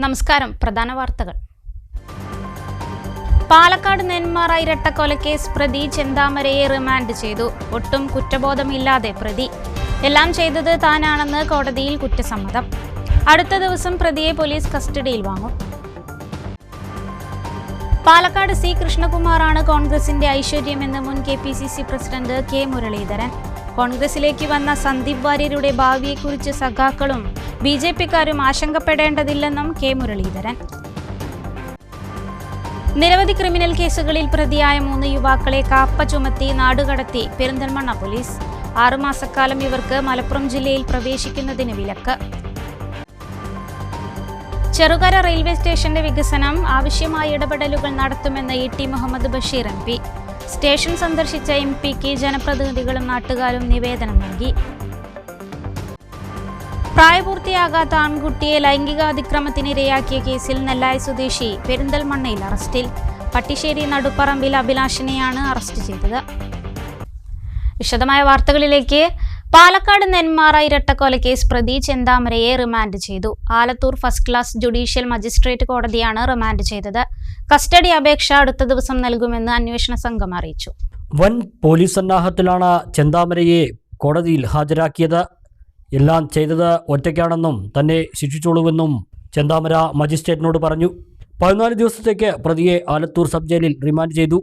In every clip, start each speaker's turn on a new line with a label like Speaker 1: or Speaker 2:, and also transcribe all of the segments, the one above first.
Speaker 1: നമസ്കാരം. പ്രധാന വാർത്തകൾ. പാലക്കാട് നെന്മാറ ഇരട്ടക്കൊലക്കേസ് പ്രതി ചെന്താമരയെ റിമാൻഡ് ചെയ്തു. ഒട്ടും കുറ്റബോധമില്ലാതെ പ്രതി. എല്ലാം ചെയ്തത് താനാണെന്ന് കോടതിയിൽ കുറ്റസമ്മതം. അടുത്ത ദിവസം പ്രതിയെ പോലീസ് കസ്റ്റഡിയിൽ വാങ്ങും. പാലക്കാട് സി കൃഷ്ണകുമാറാണ് കോൺഗ്രസിന്റെ ഐശ്വര്യമെന്ന് മുൻ KPCC പ്രസിഡന്റ് കെ മുരളീധരൻ. കോൺഗ്രസിലേക്ക് വന്ന സന്ദീപ് വാര്യരുടെ ഭാവിയെക്കുറിച്ച് സഖാക്കളും BJPക്കാരും ആശങ്കപ്പെടേണ്ടതില്ലെന്നും കെ മുരളീധരൻ. നിരവധി ക്രിമിനൽ കേസുകളിൽ പ്രതിയായ 3 യുവാക്കളെ കാപ്പ ചുമത്തി നാടുകടത്തി പെരിന്തൽമണ്ണ പോലീസ്. 6 മാസക്കാലം ഇവർക്ക് മലപ്പുറം ജില്ലയിൽ പ്രവേശിക്കുന്നതിന് വിലക്ക്. ചെറുകര റെയിൽവേ സ്റ്റേഷന്റെ വികസനം ആവശ്യമായ ഇടപെടലുകൾ നടത്തുമെന്ന് ET Muhammad Basheer MP. Station സന്ദർശിച്ച MPക്ക് ജനപ്രതിനിധികളും നാട്ടുകാരും നിവേദനം നൽകി. പ്രായപൂർത്തിയാകാത്ത ആൺകുട്ടിയെ ലൈംഗികാതിക്രമത്തിനിരയാക്കിയ കേസിൽ നെല്ലായി സ്വദേശി പെരിന്തൽമണ്ണയിൽ അറസ്റ്റിൽ. പട്ടിശ്ശേരി നടുപ്പറമ്പിൽ അഭിലാഷിനെയാണ് അറസ്റ്റ് ചെയ്തത്. വിശദമായ വാർത്തകളിലേക്ക്. പാലക്കാട് നെന്മാറ ഇരട്ടക്കൊലക്കേസ് പ്രതി ചെന്താമരയെ റിമാൻഡ് ചെയ്തു. Alathur first class judicial magistrate കോടതിയാണ് റിമാൻഡ് ചെയ്തത്. കസ്റ്റഡി അപേക്ഷ അടുത്ത ദിവസം നൽകുമെന്ന് അന്വേഷണ സംഘം അറിയിച്ചു.
Speaker 2: വൻ പോലീസ് സന്നാഹത്തിലാണ് ചെന്താമരയെ കോടതിയിൽ ഹാജരാക്കിയത്. എല്ലാം ചെയ്തത് ഒറ്റയ്ക്കാണെന്നും തന്നെ ശിക്ഷിച്ചോളൂവെന്നും ചെന്താമര മജിസ്ട്രേറ്റിനോട് പറഞ്ഞു. 14 ദിവസത്തേക്ക് പ്രതിയെ ആലത്തൂർ സബ് ജയിലിൽ റിമാൻഡ് ചെയ്തു.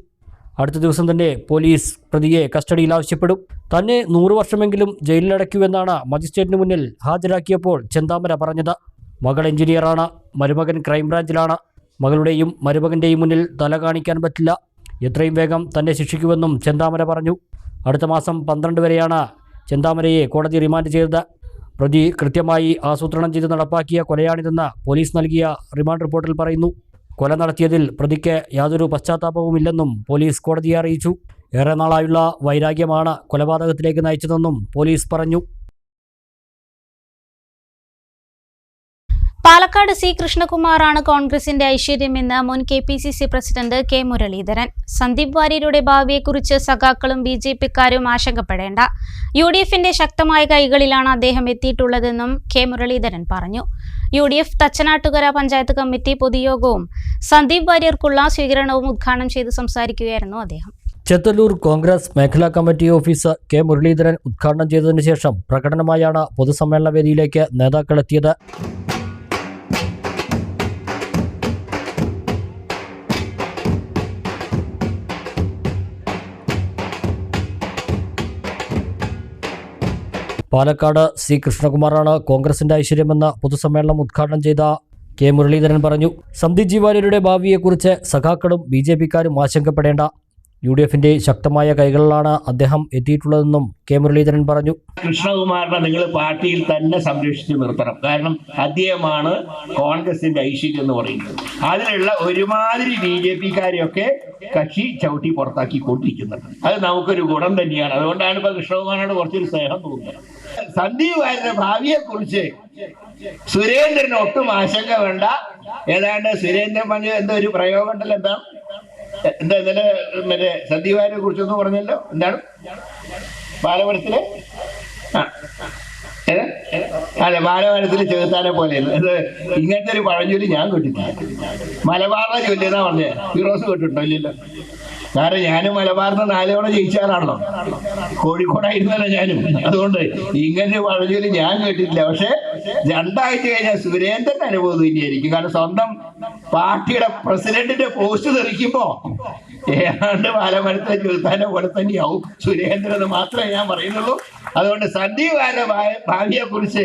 Speaker 2: അടുത്ത ദിവസം തന്നെ പോലീസ് പ്രതിയെ കസ്റ്റഡിയിൽ ആവശ്യപ്പെടും. തന്നെ 100 വർഷമെങ്കിലും ജയിലിലടയ്ക്കുമെന്നാണ് മജിസ്ട്രേറ്റിന് മുന്നിൽ ഹാജരാക്കിയപ്പോൾ ചെന്താമര പറഞ്ഞത്. മകൾ എഞ്ചിനീയറാണ്, മരുമകൻ ക്രൈംബ്രാഞ്ചിലാണ്. മകളുടെയും മരുമകൻ്റെയും മുന്നിൽ തല കാണിക്കാൻ പറ്റില്ല. എത്രയും വേഗം തന്നെ ശിക്ഷിക്കുമെന്നും ചെന്താമര പറഞ്ഞു. അടുത്ത മാസം 12 വരെയാണ് ചെന്താമരയെ കോടതി റിമാൻഡ് ചെയ്തത്. പ്രതി കൃത്യമായി ആസൂത്രണം ചെയ്ത് നടപ്പാക്കിയ കൊലയാണിതെന്ന് പോലീസ് നൽകിയ റിമാൻഡ് റിപ്പോർട്ടിൽ പറയുന്നു. കൊല നടത്തിയതിൽ പ്രതിക്ക് യാതൊരു പശ്ചാത്താപവുമില്ലെന്നും പോലീസ് കോടതിയെ അറിയിച്ചു. ഏറെ നാളായുള്ള വൈരാഗ്യമാണ് കൊലപാതകത്തിലേക്ക് നയിച്ചതെന്നും പോലീസ് പറഞ്ഞു.
Speaker 1: പാലക്കാട് സി കൃഷ്ണകുമാറാണ് കോൺഗ്രസിന്റെ ഐശ്വര്യമെന്ന് മുൻ KPCC president K Muraleedharan. Sandeep വാര്യരുടെ ഭാവിയെക്കുറിച്ച് സഖാക്കളും BJPക്കാരും ആശങ്കപ്പെടേണ്ട. UDFന്റെ ശക്തമായ കൈകളിലാണ് അദ്ദേഹം എത്തിയിട്ടുള്ളതെന്നും കെ മുരളീധരൻ പറഞ്ഞു. UDF തച്ചനാട്ടുകര പഞ്ചായത്ത് കമ്മിറ്റി പൊതുയോഗവും സന്ദീപ് വാര്യർക്കുള്ള സ്വീകരണവും ഉദ്ഘാടനം ചെയ്ത് സംസാരിക്കുകയായിരുന്നു അദ്ദേഹം.
Speaker 2: ചെത്തല്ലൂർ കോൺഗ്രസ് മേഖലാ കമ്മിറ്റി ഓഫീസ് കെ മുരളീധരൻ ഉദ്ഘാടനം ചെയ്തതിനു ശേഷം പ്രകടനമായാണ് പൊതുസമ്മേളന വേദിയിലേക്ക് നേതാക്കളെത്തിയത്. പാലക്കാട് സി കൃഷ്ണകുമാറാണ് കോൺഗ്രസിന്റെ ഐശ്വര്യമെന്ന പൊതുസമ്മേളനം ഉദ്ഘാടനം ചെയ്ത കെ മുരളീധരൻ പറഞ്ഞു. സന്ദീപ് വാര്യരുടെ ഭാവിയെക്കുറിച്ച് സഖാക്കളും BJPക്കാരും ആശങ്കപ്പെടേണ്ട. UDFന്റെ ശക്തമായ കൈകളിലാണ് അദ്ദേഹം എത്തിയിട്ടുള്ളതെന്നും കെ മുരളീധരൻ പറഞ്ഞു.
Speaker 3: കൃഷ്ണകുമാറിനെ നിങ്ങൾ പാർട്ടിയിൽ തന്നെ സംരക്ഷിച്ച് നിർത്തണം. കാരണം അദ്ദേഹമാണ് കോൺഗ്രസിന്റെ ഐശ്വര്യം എന്ന് പറയുന്നത്. അതിലുള്ള ഒരുമാതിരി BJPക്കാരെയൊക്കെ കക്ഷി ചവിട്ടി പുറത്താക്കിക്കൊണ്ടിരിക്കുന്നുണ്ട്. അത് നമുക്കൊരു ഗുണം തന്നെയാണ്. അതുകൊണ്ടാണ് ഇപ്പൊ കൃഷ്ണകുമാറിനോട് കുറച്ചൊരു സ്നേഹം തോന്നുന്നത്. സന്ദീപ് വാര്യരുടെ ഭാവിയെ കുറിച്ച് സുരേന്ദ്രന് ഒട്ടും ആശങ്ക വേണ്ട. ഏതാണ്ട് സുരേന്ദ്രൻ പറഞ്ഞ എന്തോ ഒരു പ്രയോഗം ഉണ്ടല്ലോ, എന്താ ഇന്നലെ മറ്റേ സന്ദീപ് വാര്യരെ കുറിച്ചൊന്നും പറഞ്ഞല്ലോ. എന്താണ് ബാലവനത്തില് അതെ ബാലവനത്തില് ചെറുത്താനെ പോലെ ഇങ്ങനത്തെ ഒരു പഴഞ്ചൊല്ലി ഞാൻ കേട്ടിട്ടില്ല. മലബാറിനെ ചൊല്ലിയെന്നാ പറഞ്ഞേ. ഫിറോസ് കേട്ടിട്ടുണ്ടോ? ഇല്ലല്ലോ. കാരണം ഞാനും മലബാറിന് 4 തവണ ജയിച്ചാലാണല്ലോ. കോഴിക്കോടായിരുന്നല്ലോ ഞാനും. അതുകൊണ്ട് ഇങ്ങനെ പഴഞ്ചൊല്ലി ഞാൻ കേട്ടിട്ടില്ല. പക്ഷെ 2 ആഴ്ച കഴിഞ്ഞാൽ സുരേന്ദ്രന്റെ അനുഭവം തന്നെയായിരിക്കും. കാരണം സ്വന്തം പാർട്ടിയുടെ പ്രസിഡന്റിന്റെ പോസ്റ്റ് തെറിക്കുമ്പോ ഏതാണ്ട് ബാലമരത്തെ ചെറുത്താനെ പോലെ തന്നെയാവും സുരേന്ദ്രൻ എന്ന് മാത്രമേ ഞാൻ പറയുന്നുള്ളൂ. അതുകൊണ്ട് സന്ദീപ് വാര്യരുടെ ഭാവിയെ കുറിച്ച്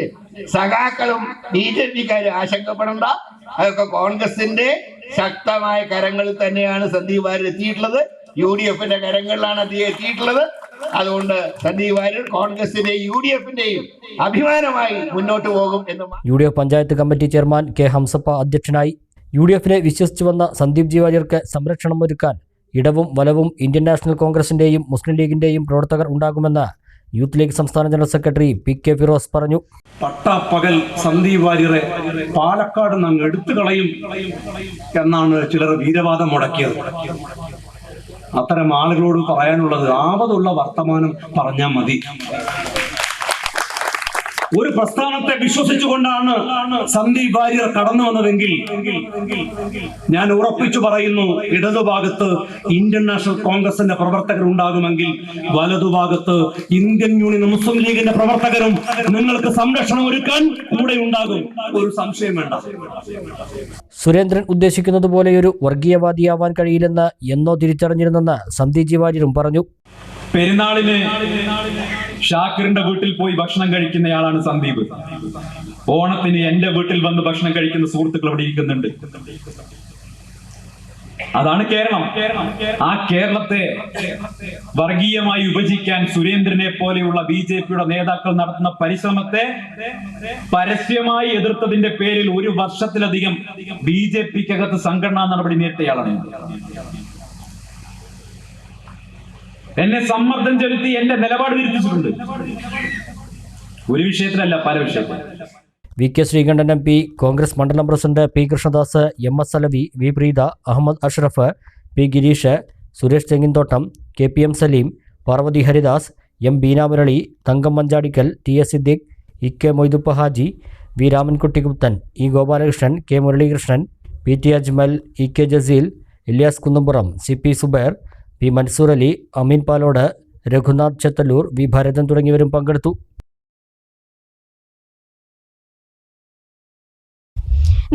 Speaker 3: സഖാക്കളും BJPക്കാരും ആശങ്കപ്പെടേണ്ട. അതൊക്കെ കോൺഗ്രസിന്റെ ശക്തമായ കരങ്ങളിൽ തന്നെയാണ് സന്ദീപ് വാര്യർ എത്തിയിട്ടുള്ളത്. UDFന്റെ കരങ്ങളിലാണ് അദ്ദേഹം എത്തിയിട്ടുള്ളത്. അതുകൊണ്ട് സന്ദീപ് വാര്യർ കോൺഗ്രസിന്റെയും UDFന്റെയും അഭിമാനമായി മുന്നോട്ട് പോകും എന്ന്
Speaker 2: UDF panchayat committee chairman K Hamsappa അധ്യക്ഷനായി. UDFനെ വിശ്വസിച്ചു വന്ന സന്ദീപ് ജി വാര്യർക്ക് സംരക്ഷണം ഒരുക്കാൻ ഇടവും വലവും ഇന്ത്യൻ നാഷണൽ കോൺഗ്രസിന്റെയും മുസ്ലിം ലീഗിന്റെയും പ്രവർത്തകർ ഉണ്ടാകുമെന്ന് യൂത്ത് ലീഗ് സംസ്ഥാന ജനറൽ സെക്രട്ടറി PK ഫിറോസ് പറഞ്ഞു.
Speaker 4: പട്ടാപ്പകൽ സന്ദീപ് വാര്യരെ പാലക്കാട് നിന്ന് എടുത്തു കളയും എന്നാണ് ചിലർ വീരവാദം മുടക്കിയത്. അത്തരം ആളുകളോട് പറയാനുള്ളത് ആപതുള്ള വർത്തമാനം പറഞ്ഞാൽ മതി. ഒരു പ്രസ്ഥാനത്തെ വിശ്വസിച്ചുകൊണ്ടാണ് സന്ദീപ് വാര്യർ കടന്നു വന്നതെങ്കിൽ ഞാൻ ഉറപ്പിച്ചു പറയുന്നു, ഇടതുഭാഗത്ത് ഇന്ത്യൻ നാഷണൽ കോൺഗ്രസിന്റെ പ്രവർത്തകർ ഉണ്ടാകുമെങ്കിൽ വലതുഭാഗത്ത് ഇന്ത്യൻ യൂണിയൻ മുസ്ലിം ലീഗിന്റെ പ്രവർത്തകരും നിങ്ങൾക്ക് സംരക്ഷണം ഒരുക്കാൻ കൂടെ ഉണ്ടാകും. ഒരു സംശയം വേണ്ട.
Speaker 2: സുരേന്ദ്രൻ ഉദ്ദേശിക്കുന്നത് പോലെയൊരു വർഗീയവാദിയാവാൻ കഴിയില്ലെന്ന് എന്നോ തിരിച്ചറിഞ്ഞിരുന്നെന്ന് സന്ദീപ് വാര്യരും പറഞ്ഞു.
Speaker 5: പെരുന്നാളിന് ഷാക്കിറിന്റെ വീട്ടിൽ പോയി ഭക്ഷണം കഴിക്കുന്നയാളാണ് സന്ദീപ്. ഓണത്തിന് എന്റെ വീട്ടിൽ വന്ന് ഭക്ഷണം കഴിക്കുന്ന സുഹൃത്തുക്കൾ അവിടെ ഇരിക്കുന്നുണ്ട്. അതാണ് കേരളം. ആ കേരളത്തെ വർഗീയമായി വിഭജിക്കാൻ സുരേന്ദ്രനെ പോലെയുള്ള ബിജെപിയുടെ നേതാക്കൾ നടത്തുന്ന പരിശ്രമത്തെ പരസ്യമായി എതിർത്തതിന്റെ പേരിൽ 1 വർഷത്തിലധികം ബിജെപിക്കകത്ത് സംഘടനാ നടപടി നേരിട്ടയാളാണ്. എന്നെ സമ്മർദ്ദം ചെലുത്തി എന്റെ നിലപാട് തിരുത്തിച്ചിട്ടുണ്ട്. ഒരു വിഷയത്തിലല്ല, പല വിഷയത്തിൽ.
Speaker 2: V K Sreekandan M P, Congress മണ്ഡലം president P Krishnadas, M S Alavi, V Preetha, Ahammed Ashraf, P Gireesh, Suresh Thenginthottam, K P M Saleem, Parvathy Haridas, M Beenamurali, Thankam Manjadikkal, T S Siddique, E K Moythuppa Haji, V Ramankutty Gupthan, E Gopalakrishnan, K Muralikrishnan, P T Ajmal, E K Jaseel, Ilyas Kunnumpuram, C P Zubair, P Mansoor Ali, Ameen Palode, Raghunath Chethallur, V Bharathan തുടങ്ങിയവരും പങ്കെടുത്തു.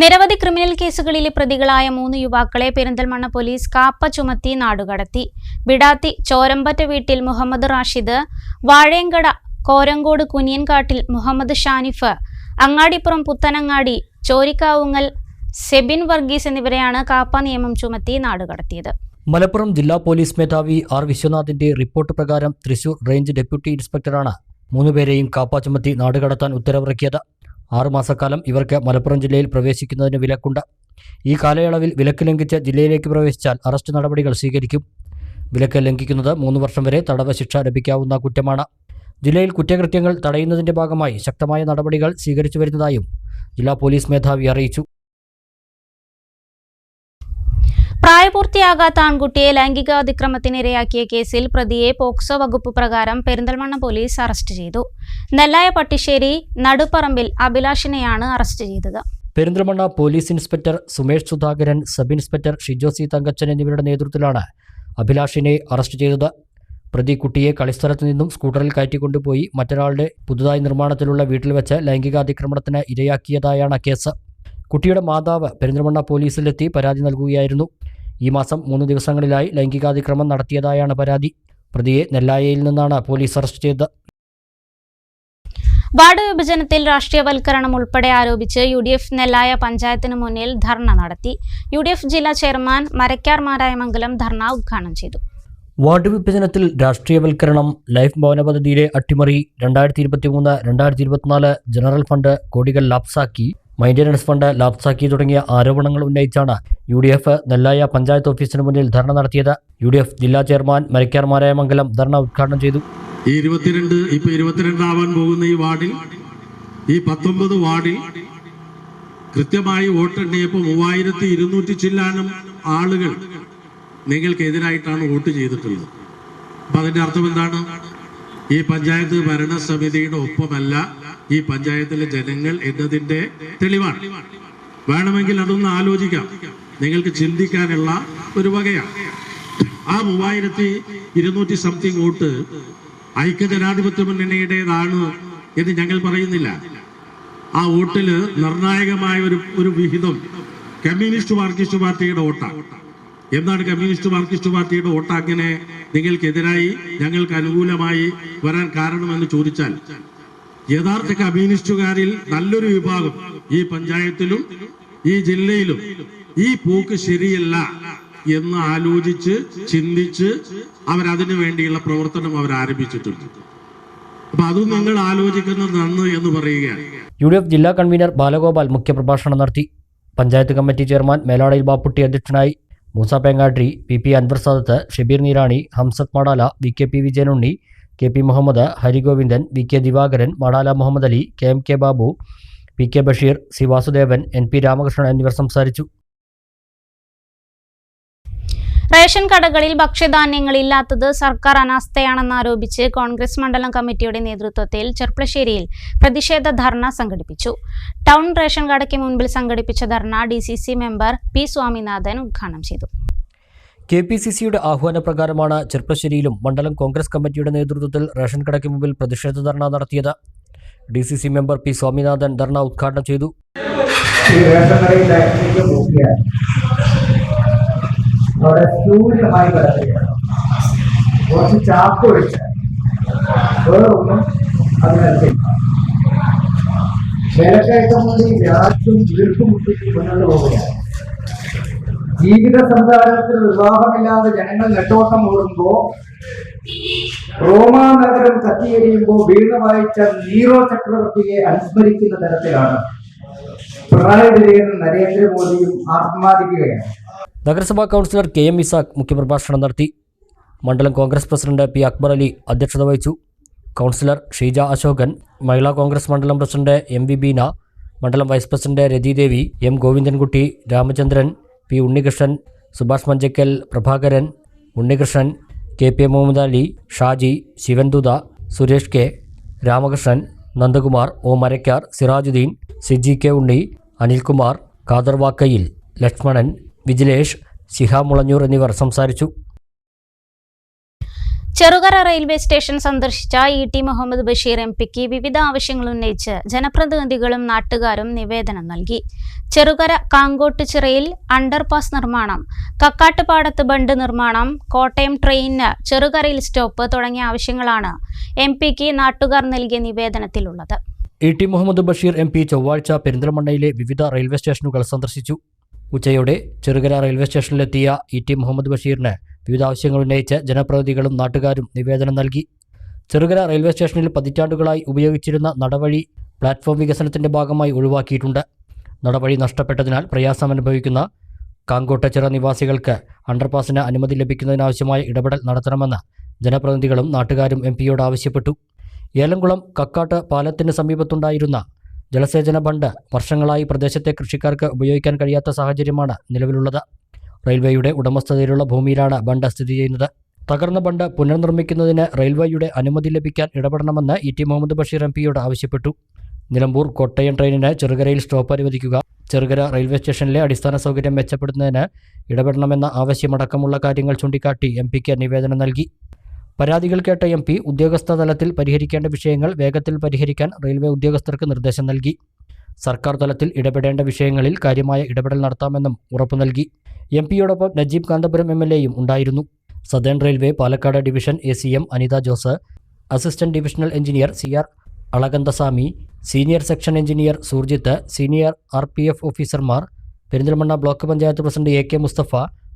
Speaker 1: നിരവധി ക്രിമിനൽ കേസുകളിലെ പ്രതികളായ 3 യുവാക്കളെ പെരിന്തൽമണ്ണ പോലീസ് കാപ്പ ചുമത്തി നാടുകടത്തി. ബിഡാത്തി ചോരമ്പറ്റ വീട്ടിൽ മുഹമ്മദ് റാഷിദ്, വാഴയങ്കട കോരങ്കോട് കുനിയൻകാട്ടിൽ മുഹമ്മദ് ഷാനിഫ്, അങ്ങാടിപ്പുറം പുത്തനങ്ങാടി ചോരിക്കാവുങ്ങൽ സെബിൻ വർഗീസ് എന്നിവരെയാണ് കാപ്പ നിയമം ചുമത്തി നാടുകടത്തിയത്.
Speaker 2: മലപ്പുറം ജില്ലാ പോലീസ് മേധാവി ആർ വിശ്വനാഥിന്റെ റിപ്പോർട്ട് പ്രകാരം തൃശൂർ റേഞ്ച് ഡെപ്യൂട്ടി ഇൻസ്പെക്ടറാണ് 3 പേരെയും കാപ്പ ചുമത്തി നാടുകടത്താൻ ഉത്തരവിറക്കിയത്. 6 മാസക്കാലം ഇവർക്ക് മലപ്പുറം ജില്ലയിൽ പ്രവേശിക്കുന്നതിന് വിലക്കുണ്ട്. ഈ കാലയളവിൽ വിലക്ക് ലംഘിച്ച് ജില്ലയിലേക്ക് പ്രവേശിച്ചാൽ അറസ്റ്റ് നടപടികൾ സ്വീകരിക്കും. വിലക്ക് ലംഘിക്കുന്നത് 3 വർഷം വരെ തടവ് ശിക്ഷ ലഭിക്കാവുന്ന കുറ്റമാണ്. ജില്ലയിൽ കുറ്റകൃത്യങ്ങൾ തടയുന്നതിന്റെ ഭാഗമായി ശക്തമായ നടപടികൾ സ്വീകരിച്ചു വരുന്നതായും ജില്ലാ പോലീസ് മേധാവി അറിയിച്ചു.
Speaker 1: പ്രായപൂർത്തിയാകാത്ത ആൺകുട്ടിയെ ലൈംഗികാതിക്രമത്തിനിരയാക്കിയ കേസിൽ പ്രതിയെ പോക്സോ വകുപ്പ് പ്രകാരം പെരിന്തൽമണ്ണ പോലീസ് അറസ്റ്റ് ചെയ്തു. നെല്ലായ പട്ടിശ്ശേരി നടുപ്പറമ്പിൽ അഭിലാഷിനെയാണ് അറസ്റ്റ് ചെയ്തത്.
Speaker 2: Perinthalmanna police inspector Sumesh Sudhakaran, sub inspector Shijo C Thankachan എന്നിവരുടെ നേതൃത്വത്തിലാണ് അഭിലാഷിനെ അറസ്റ്റ് ചെയ്തത്. പ്രതി കുട്ടിയെ കളിസ്ഥലത്തു നിന്നും സ്കൂട്ടറിൽ കയറ്റിക്കൊണ്ടുപോയി മറ്റൊരാളുടെ പുതുതായി നിർമ്മാണത്തിലുള്ള വീട്ടിൽ വെച്ച് ലൈംഗികാതിക്രമണത്തിന് ഇരയാക്കിയതായാണ് കേസ്. കുട്ടിയുടെ മാതാവ് പെരിന്തൽമണ്ണ പോലീസിലെത്തി പരാതി നൽകുകയായിരുന്നു. ഈ മാസം 3 ദിവസങ്ങളിലായി ലൈംഗികാതിക്രമം നടത്തിയതായാണ് പരാതി. പ്രതിയെ നെല്ലായയിൽ നിന്നാണ് പോലീസ് അറസ്റ്റ് ചെയ്തത്.
Speaker 1: വാർഡ് വിഭജനത്തിൽ രാഷ്ട്രീയവൽക്കരണം ഉൾപ്പെടെ ആരോപിച്ച് UDF നെല്ലായ പഞ്ചായത്തിന് മുന്നിൽ ധർണ നടത്തി. UDF ജില്ലാ ചെയർമാൻ മരക്കാർ മാരായമംഗലം ധർണ ഉദ്ഘാടനം ചെയ്തു.
Speaker 2: വാർഡ് വിഭജനത്തിൽ രാഷ്ട്രീയവൽക്കരണം, ലൈഫ് ഭവന പദ്ധതിയിലെ അട്ടിമറി, 2023-2024 ജനറൽ ഫണ്ട് കോടികൾ ലാപ്സാക്കി, മൈൻ്റനൻസ് ഫണ്ട് ലാപ്സാക്കി തുടങ്ങിയ ആരോപണങ്ങൾ ഉന്നയിച്ചാണ് UDF നെല്ലായ പഞ്ചായത്ത് ഓഫീസിന് മുന്നിൽ ധർണ നടത്തിയത്. UDF ജില്ലാ ചെയർമാൻ മരക്കാർ മാരായമംഗലം ധർണ ഉദ്ഘാടനം ചെയ്തു.
Speaker 6: ഈ 22 ആവാൻ പോകുന്ന ഈ വാർഡിൽ, ഈ 19 വാർഡിൽ കൃത്യമായി വോട്ടെണ്ണിയപ്പോൾ 3200 ചില്ലാനം ആളുകൾ നിങ്ങൾക്കെതിരായിട്ടാണ് വോട്ട് ചെയ്തിട്ടുള്ളത്. അപ്പം അതിൻ്റെ അർത്ഥം എന്താണ്? ഈ പഞ്ചായത്ത് ഭരണസമിതിയുടെ ഒപ്പമല്ല ഈ പഞ്ചായത്തിലെ ജനങ്ങൾ എന്നതിൻ്റെ തെളിവാണ്. വേണമെങ്കിൽ അതൊന്ന് ആലോചിക്കാം, നിങ്ങൾക്ക് ചിന്തിക്കാനുള്ള ഒരു വകയാണ്. ആ 3200 സംതിങ് വോട്ട് ഐക്യജനാധിപത്യ മുന്നണിയുടേതാണ് എന്ന് ഞങ്ങൾ പറയുന്നില്ല. ആ വോട്ടിൽ നിർണായകമായ ഒരു വിഹിതം കമ്മ്യൂണിസ്റ്റ് മാർക്സിസ്റ്റ് പാർട്ടിയുടെ വോട്ടാണ്. എന്താണ് കമ്മ്യൂണിസ്റ്റ് മാർക്സിസ്റ്റ് പാർട്ടിയുടെ വോട്ട് അങ്ങനെ നിങ്ങൾക്കെതിരായി ഞങ്ങൾക്ക് അനുകൂലമായി വരാൻ കാരണമെന്ന് ചോദിച്ചാൽ, യഥാർത്ഥ കമ്മ്യൂണിസ്റ്റുകാരിൽ നല്ലൊരു വിഭാഗം ഈ പഞ്ചായത്തിലും ഈ ജില്ലയിലും ഈ പോക്ക് ശരിയല്ല എന്ന് ആലോചിച്ച് ചിന്തിച്ച് അവരതിനു വേണ്ടിയുള്ള പ്രവർത്തനം അവർ ആരംഭിച്ചിട്ടുണ്ട്. അപ്പൊ അതും നിങ്ങൾ ആലോചിക്കുന്നത് നന്ന് എന്ന് പറയുകയാണ്.
Speaker 2: UDF ജില്ലാ കൺവീനർ ബാലഗോപാൽ മുഖ്യപ്രഭാഷണം നടത്തി. പഞ്ചായത്ത് കമ്മിറ്റി ചെയർമാൻ മേലാടയിൽ ബാപ്പുട്ടി അധ്യക്ഷനായി. Moosa Pengattiri, PP Anwar Sadath, Shabeer Neerani, Hamsath Madala, VKP Vijayanunni, KP Muhammed, Harigovindan, VK Divakaran, Madala Muhammed Ali, KMK Babu, PK Basheer, C Vasudevan, NP Ramakrishnan എന്നിവർ സംസാരിച്ചു.
Speaker 1: റേഷൻ കടകളിൽ ഭക്ഷ്യധാന്യങ്ങൾ ഇല്ലാത്തത് സർക്കാർ അനാസ്ഥയാണെന്നാരോപിച്ച് കോൺഗ്രസ് മണ്ഡലം കമ്മിറ്റിയുടെ നേതൃത്വത്തിൽ ചെർപ്പളശ്ശേരിയിൽ പ്രതിഷേധ ധർണ സംഘടിപ്പിച്ചു. ടൗൺ റേഷൻ കടയ്ക്ക് മുൻപിൽ സംഘടിപ്പിച്ച ധർണ DCC മെമ്പർ P. സ്വാമിനാഥൻ ഉദ്ഘാടനം ചെയ്തു.
Speaker 2: KPCCയുടെ ആഹ്വാനപ്രകാരമാണ് ചെർപ്പളശ്ശേരിയിലും മണ്ഡലം കോൺഗ്രസ് കമ്മിറ്റിയുടെ നേതൃത്വത്തിൽ റേഷൻ കടയ്ക്ക് മുമ്പിൽ പ്രതിഷേധ ധർണ നടത്തിയത്. DCC member P. സ്വാമിനാഥൻ ധർണ ഉദ്ഘാടനം ചെയ്തു.
Speaker 7: അവിടെ ശൂന്യമായി കിടക്കുകയാണ്. കുറച്ച് ചാക്ക് ഒഴിച്ച് വേറൊന്നും അതിനകത്ത് വിലക്കയറ്റം കൊണ്ട് രാജ്യം വീർപ്പുമുട്ടിച്ച് മുന്നോട്ട് പോവുകയാണ്. ജീവിത സന്ധാനത്തിൽ വിവാഹമില്ലാതെ ജനങ്ങൾ നെട്ടോട്ടം ഓടുമ്പോൾ റോമാ നഗരം കത്തിയെരിയുമ്പോൾ വീണ് വായിച്ച നീറോ ചക്രവർത്തിയെ അനുസ്മരിക്കുന്ന തരത്തിലാണ് പിണറായി വിജയനും നരേന്ദ്രമോദിയും ആത്മാദിക്കുകയാണ്.
Speaker 2: നഗരസഭാ കൗൺസിലർ KM ഇസാഖ് മുഖ്യപ്രഭാഷണം നടത്തി. മണ്ഡലം കോൺഗ്രസ് പ്രസിഡന്റ് P. അക്ബർ അലി അധ്യക്ഷത വഹിച്ചു. കൗൺസിലർ ഷീജ അശോകൻ, മഹിളാ കോൺഗ്രസ് മണ്ഡലം പ്രസിഡന്റ് MV ബീന, മണ്ഡലം vice president Rathidevi, M. Govindankutty, Ramachandran, P. Unnikrishnan, Subhash Manjakkal, Prabhakaran, Unnikrishnan, KP Muhammed Ali, Shaji, Sivandutha, Suresh K, Ramakrishnan, Nandakumar, O. Marakkar, Sirajuddin, Siji K. Unni, Anilkumar, Khader Vakkayil, Lakshmanan, Vijilesh, Shihab Mulanjur എന്നിവർ സംസാരിച്ചു.
Speaker 1: ചെറുകര റെയിൽവേ സ്റ്റേഷൻ സന്ദർശിച്ച ET മുഹമ്മദ് ബഷീർ MPക്ക് വിവിധ ആവശ്യങ്ങൾ ഉന്നയിച്ച് ജനപ്രതിനിധികളും നാട്ടുകാരും നിവേദനം നൽകി. ചെറുകര കാങ്കോട്ടുചിറയിൽ അണ്ടർപാസ് നിർമ്മാണം, കക്കാട്ടുപാടത്ത് ബണ്ട് നിർമ്മാണം, കോട്ടയം ട്രെയിനിന് ചെറുകരയിൽ സ്റ്റോപ്പ് തുടങ്ങിയ ആവശ്യങ്ങളാണ് MPക്ക് നാട്ടുകാർ നൽകിയ നിവേദനത്തിലുള്ളത്.
Speaker 2: ET മുഹമ്മദ് ബഷീർ MP ചൊവ്വാഴ്ച പെരിന്തൽമണ്ണയിലെ വിവിധ റെയിൽവേ സ്റ്റേഷനുകൾ സന്ദർശിച്ചു. ഉച്ചയോടെ ചെറുകര റെയിൽവേ സ്റ്റേഷനിലെത്തിയ ET മുഹമ്മദ് ബഷീറിന് വിവിധ ആവശ്യങ്ങൾ ഉന്നയിച്ച് ജനപ്രതിനിധികളും നാട്ടുകാരും നിവേദനം നൽകി. ചെറുകര റെയിൽവേ സ്റ്റേഷനിൽ പതിറ്റാണ്ടുകളായി ഉപയോഗിച്ചിരുന്ന നടവഴി പ്ലാറ്റ്ഫോം വികസനത്തിന്റെ ഭാഗമായി ഒഴിവാക്കിയിട്ടുണ്ട്. നടവഴി നഷ്ടപ്പെട്ടതിനാൽ പ്രയാസമനുഭവിക്കുന്ന കാങ്കോട്ടച്ചിറ നിവാസികൾക്ക് അണ്ടർപാസിന് അനുമതി ലഭിക്കുന്നതിനാവശ്യമായ ഇടപെടൽ നടത്തണമെന്ന് ജനപ്രതിനിധികളും നാട്ടുകാരും MPയോട് ആവശ്യപ്പെട്ടു. ഏലംകുളം കക്കാട്ട് പാലത്തിന് സമീപത്തുണ്ടായിരുന്ന ജലസേചന ബണ്ട് വർഷങ്ങളായി പ്രദേശത്തെ കൃഷിക്കാർക്ക് ഉപയോഗിക്കാൻ കഴിയാത്ത സാഹചര്യമാണ് നിലവിലുള്ളത്. റെയിൽവേയുടെ ഉടമസ്ഥതയിലുള്ള ഭൂമിയിലാണ് ബണ്ട് സ്ഥിതി ചെയ്യുന്നത്. തകർന്ന ബണ്ട് പുനർനിർമ്മിക്കുന്നതിന് റെയിൽവേയുടെ അനുമതി ലഭിക്കാൻ ഇടപെടണമെന്ന് ET മുഹമ്മദ് ബഷീർ MPയോട് ആവശ്യപ്പെട്ടു. നിലമ്പൂർ കോട്ടയം ട്രെയിനിന് ചെറുകരയിൽ സ്റ്റോപ്പ് അനുവദിക്കുക, ചെറുകര റെയിൽവേ സ്റ്റേഷനിലെ അടിസ്ഥാന സൗകര്യം മെച്ചപ്പെടുത്തുന്നതിന് ഇടപെടണമെന്ന ആവശ്യമടക്കമുള്ള കാര്യങ്ങൾ ചൂണ്ടിക്കാട്ടി MPക്ക് നിവേദനം നൽകി. പരാതികൾ കേട്ട MP ഉദ്യോഗസ്ഥ തലത്തിൽ പരിഹരിക്കേണ്ട വിഷയങ്ങൾ വേഗത്തിൽ പരിഹരിക്കാൻ റെയിൽവേ ഉദ്യോഗസ്ഥർക്ക് നിർദ്ദേശം നൽകി. സർക്കാർ തലത്തിൽ ഇടപെടേണ്ട വിഷയങ്ങളിൽ കാര്യമായ ഇടപെടൽ നടത്താമെന്നും ഉറപ്പു നൽകി. MPയോടൊപ്പം നജീബ് കാന്തപുരം MLAയും ഉണ്ടായിരുന്നു. Southern railway Palakkad division ACM Anitha Jose, assistant divisional engineer CR Alakanthaswamy, senior section engineer Surjith, senior RPF ഓഫീസർമാർ, Perinthalmanna block panchayat president AK Musthafa,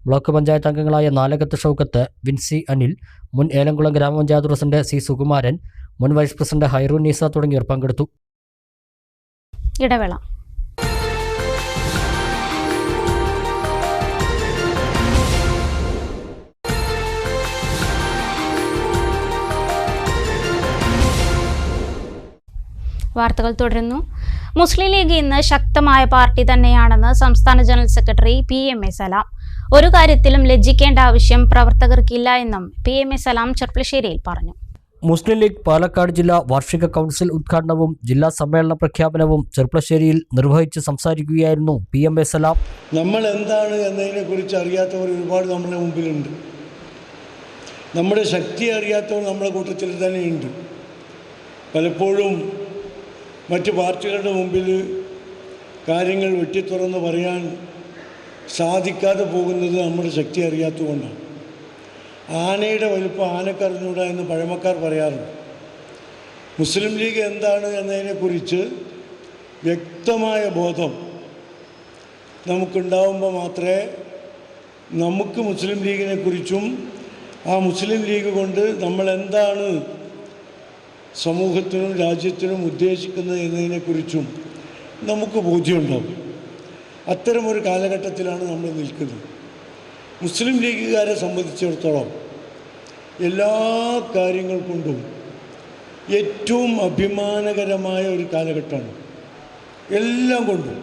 Speaker 2: block panchayat അംഗങ്ങളായ നാലകത്ത് ഷൗക്കത്ത്, വിൻസി അനിൽ, മുൻ ഏലംകുളം ഗ്രാമപഞ്ചായത്ത് പ്രസിഡന്റ് C. സുകുമാരൻ, മുൻ വൈസ് പ്രസിഡന്റ് ഹൈറൂൻ നീസ തുടങ്ങിയവർ പങ്കെടുത്തു.
Speaker 1: ഇടവേള. വാർത്തകൾ തുടരുന്നു. മുസ്ലിം ലീഗ് ഇന്ന് ശക്തമായ പാർട്ടി തന്നെയാണെന്ന് സംസ്ഥാന ജനറൽ സെക്രട്ടറി PMA സലാം. ഒരു കാര്യത്തിലും ലജ്ജിക്കേണ്ട ആവശ്യം പ്രവർത്തകർക്കില്ല എന്നും PMA സലാം ചെർപ്പളശ്ശേരിയിൽ പറഞ്ഞു.
Speaker 2: മുസ്ലിം ലീഗ് പാലക്കാട് ജില്ലാ വാർഷിക കൗൺസിൽ ഉദ്ഘാടനവും ജില്ലാ സമ്മേളന പ്രഖ്യാപനവും ചെർപ്പളശ്ശേരിയിൽ നിർവഹിച്ച് സംസാരിക്കുകയായിരുന്നു PMA സലാം.
Speaker 8: നമ്മൾ എന്താണ് എന്നതിനെക്കുറിച്ച് അറിയാത്തവർ ഒരുപാട് നമ്മുടെ മുമ്പിലുണ്ട്. നമ്മുടെ ശക്തി അറിയാത്തവർ നമ്മുടെ കൂട്ടത്തിൽ തന്നെയുണ്ട്. പലപ്പോഴും മറ്റ് പാർട്ടികളുടെ മുമ്പിൽ കാര്യങ്ങൾ വെട്ടിത്തുറന്ന് പറയാൻ സാധിക്കാതെ പോകുന്നത് നമ്മുടെ ശക്തി അറിയാത്തതുകൊണ്ടാണ്. ആനയുടെ വലുപ്പം ആനക്കറിഞ്ഞൂടാ എന്ന് പഴമക്കാർ പറയാറുണ്ട്. മുസ്ലിം ലീഗ് എന്താണ് എന്നതിനെക്കുറിച്ച് വ്യക്തമായ ബോധം നമുക്കുണ്ടാവുമ്പോൾ മാത്രമേ നമുക്ക് മുസ്ലിം ലീഗിനെക്കുറിച്ചും ആ മുസ്ലിം ലീഗ് കൊണ്ട് നമ്മളെന്താണ് സമൂഹത്തിനും രാജ്യത്തിനും ഉദ്ദേശിക്കുന്നത് എന്നതിനെക്കുറിച്ചും നമുക്ക് ബോധ്യമുണ്ടാവും. അത്തരമൊരു കാലഘട്ടത്തിലാണ് നമ്മൾ നിൽക്കുന്നത്. മുസ്ലിം ലീഗുകാരെ സംബന്ധിച്ചിടത്തോളം എല്ലാ കാര്യങ്ങൾ കൊണ്ടും ഏറ്റവും അഭിമാനകരമായ ഒരു കാലഘട്ടമാണ്. എല്ലാം കൊണ്ടും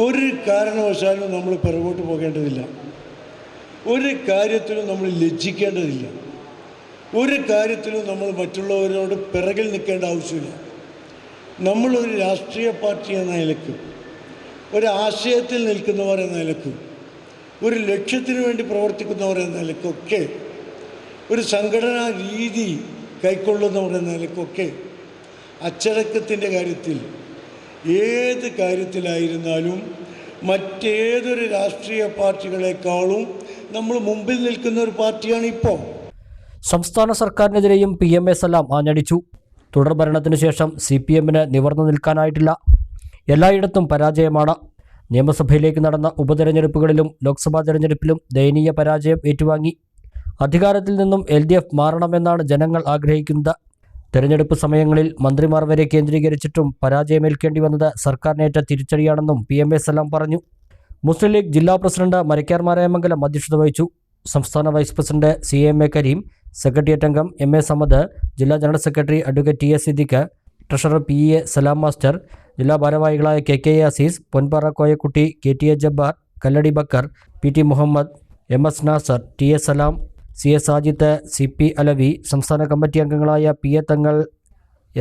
Speaker 8: ഒരു കാരണവശാലും നമ്മൾ പിറകോട്ട് പോകേണ്ടതില്ല. ഒരു കാര്യത്തിലും നമ്മൾ ലജ്ജിക്കേണ്ടതില്ല. ഒരു കാര്യത്തിലും നമ്മൾ മറ്റുള്ളവരോട് പിറകിൽ നിൽക്കേണ്ട ആവശ്യമില്ല. നമ്മളൊരു രാഷ്ട്രീയ പാർട്ടി എന്ന നിലയ്ക്ക്, ഒരാശയത്തിൽ നിൽക്കുന്നവർ എന്ന നിലയ്ക്ക്, ഒരു ലക്ഷ്യത്തിന് വേണ്ടി പ്രവർത്തിക്കുന്നവർ എന്ന നിലയ്ക്കൊക്കെ, ഒരു സംഘടനാ രീതി കൈക്കൊള്ളുന്നവർ എന്ന നിലയ്ക്കൊക്കെ അച്ചടക്കത്തിൻ്റെ കാര്യത്തിൽ ഏത് കാര്യത്തിലായിരുന്നാലും മറ്റേതൊരു രാഷ്ട്രീയ പാർട്ടികളെക്കാളും നമ്മൾ മുമ്പിൽ നിൽക്കുന്ന ഒരു പാർട്ടിയാണ് ഇപ്പോൾ.
Speaker 2: സംസ്ഥാന സർക്കാരിനെതിരെയും PMA സലാം ആഞ്ഞടിച്ചു. തുടർ ഭരണത്തിനു ശേഷം CPMന് നിവർന്നു നിൽക്കാനായിട്ടില്ല. എല്ലായിടത്തും പരാജയമാണ്. നിയമസഭയിലേക്ക് നടന്ന ഉപതെരഞ്ഞെടുപ്പുകളിലും ലോക്സഭാ തെരഞ്ഞെടുപ്പിലും ദയനീയ പരാജയം ഏറ്റുവാങ്ങി. അധികാരത്തിൽ നിന്നും LDF മാറണമെന്നാണ് ജനങ്ങൾ ആഗ്രഹിക്കുന്നത്. തെരഞ്ഞെടുപ്പ് സമയങ്ങളിൽ മന്ത്രിമാർ വരെ കേന്ദ്രീകരിച്ചിട്ടും പരാജയമേൽക്കേണ്ടി വന്നത് സർക്കാരിനേറ്റ തിരിച്ചടിയാണെന്നും PMA സലാം പറഞ്ഞു. മുസ്ലിം ലീഗ് ജില്ലാ പ്രസിഡന്റ് മരക്കാർ മാരായമംഗലം അധ്യക്ഷത വഹിച്ചു. സംസ്ഥാന vice president CMA Kareem, secretariat അംഗം MA സമദ്, ജില്ലാ general secretary advocate TS Siddique, treasurer PA Salam master, ജില്ലാ ഭാരവാഹികളായ KK അസീസ്, പൊൻപാറ കോയക്കുട്ടി, KTA ജബ്ബാർ, കല്ലടി Backer, PT Muhammad, MS Nasar, TS സലാം, CS സാജിത്ത്, CP അലവി, സംസ്ഥാന കമ്മിറ്റി അംഗങ്ങളായ PA തങ്ങൾ,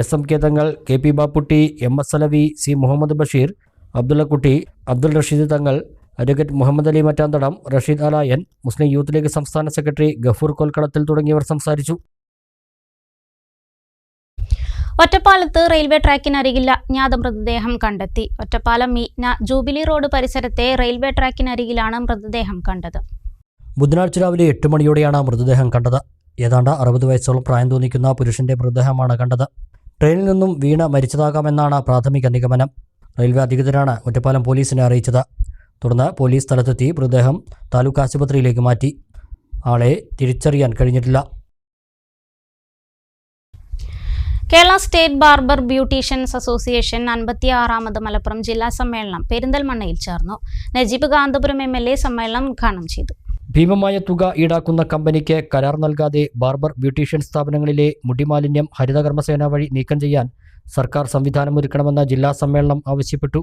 Speaker 2: SMK തങ്ങൾ, KP Bapputty, MS Alavi, C Muhammad Basheer, Abdullakutty, Abdul Rasheed തങ്ങൾ, അഡ്വക്കേറ്റ് മുഹമ്മദ് അലി മറ്റാന്തടം, റഷീദ് അലായൻ, മുസ്ലിം യൂത്ത് ലീഗ് സംസ്ഥാന സെക്രട്ടറി ഗഫൂർ കൊൽക്കടത്തിൽ തുടങ്ങിയവർ സംസാരിച്ചു.
Speaker 1: ഒറ്റപ്പാലത്ത് റെയിൽവേ ട്രാക്കിനരികിൽ അജ്ഞാത മൃതദേഹം കണ്ടെത്തി. ഒറ്റപ്പാലം മീന ജൂബിലി റോഡ് പരിസരത്തെ റെയിൽവേ ട്രാക്കിനരികിലാണ് മൃതദേഹം കണ്ടത്.
Speaker 2: ബുധനാഴ്ച രാവിലെ 8 മണിയോടെയാണ് മൃതദേഹം കണ്ടത്. ഏതാണ്ട് 60 വയസ്സോളം പ്രായം തോന്നിക്കുന്ന പുരുഷന്റെ മൃതദേഹമാണ് കണ്ടത്. ട്രെയിനിൽ നിന്നും വീണ് മരിച്ചതാകാമെന്നാണ് പ്രാഥമിക നിഗമനം. റെയിൽവേ അധികൃതരാണ് ഒറ്റപ്പാലം പോലീസിനെ അറിയിച്ചത്. തുടർന്ന് പോലീസ് സ്ഥലത്തെത്തി മൃതദേഹം താലൂക്ക് ആശുപത്രിയിലേക്ക് മാറ്റി. ആളെ തിരിച്ചറിയാൻ കഴിഞ്ഞിട്ടില്ല.
Speaker 1: Kerala state barber beauticians association 56ാമത് മലപ്പുറം ജില്ലാ സമ്മേളനം പെരിന്തൽമണ്ണയിൽ ചേർന്നു. നജീബ് കാന്തപുരം MLA സമ്മേളനം ഉദ്ഘാടനം ചെയ്തു.
Speaker 2: ഭീമമായ തുക ഈടാക്കുന്ന കമ്പനിക്ക് കരാർ നൽകാതെ ബാർബർ ബ്യൂട്ടീഷ്യൻ സ്ഥാപനങ്ങളിലെ മുടിമാലിന്യം ഹരിതകർമ്മസേന വഴി നീക്കം ചെയ്യാൻ സർക്കാർ സംവിധാനമൊരുക്കണമെന്ന് ജില്ലാ സമ്മേളനം ആവശ്യപ്പെട്ടു.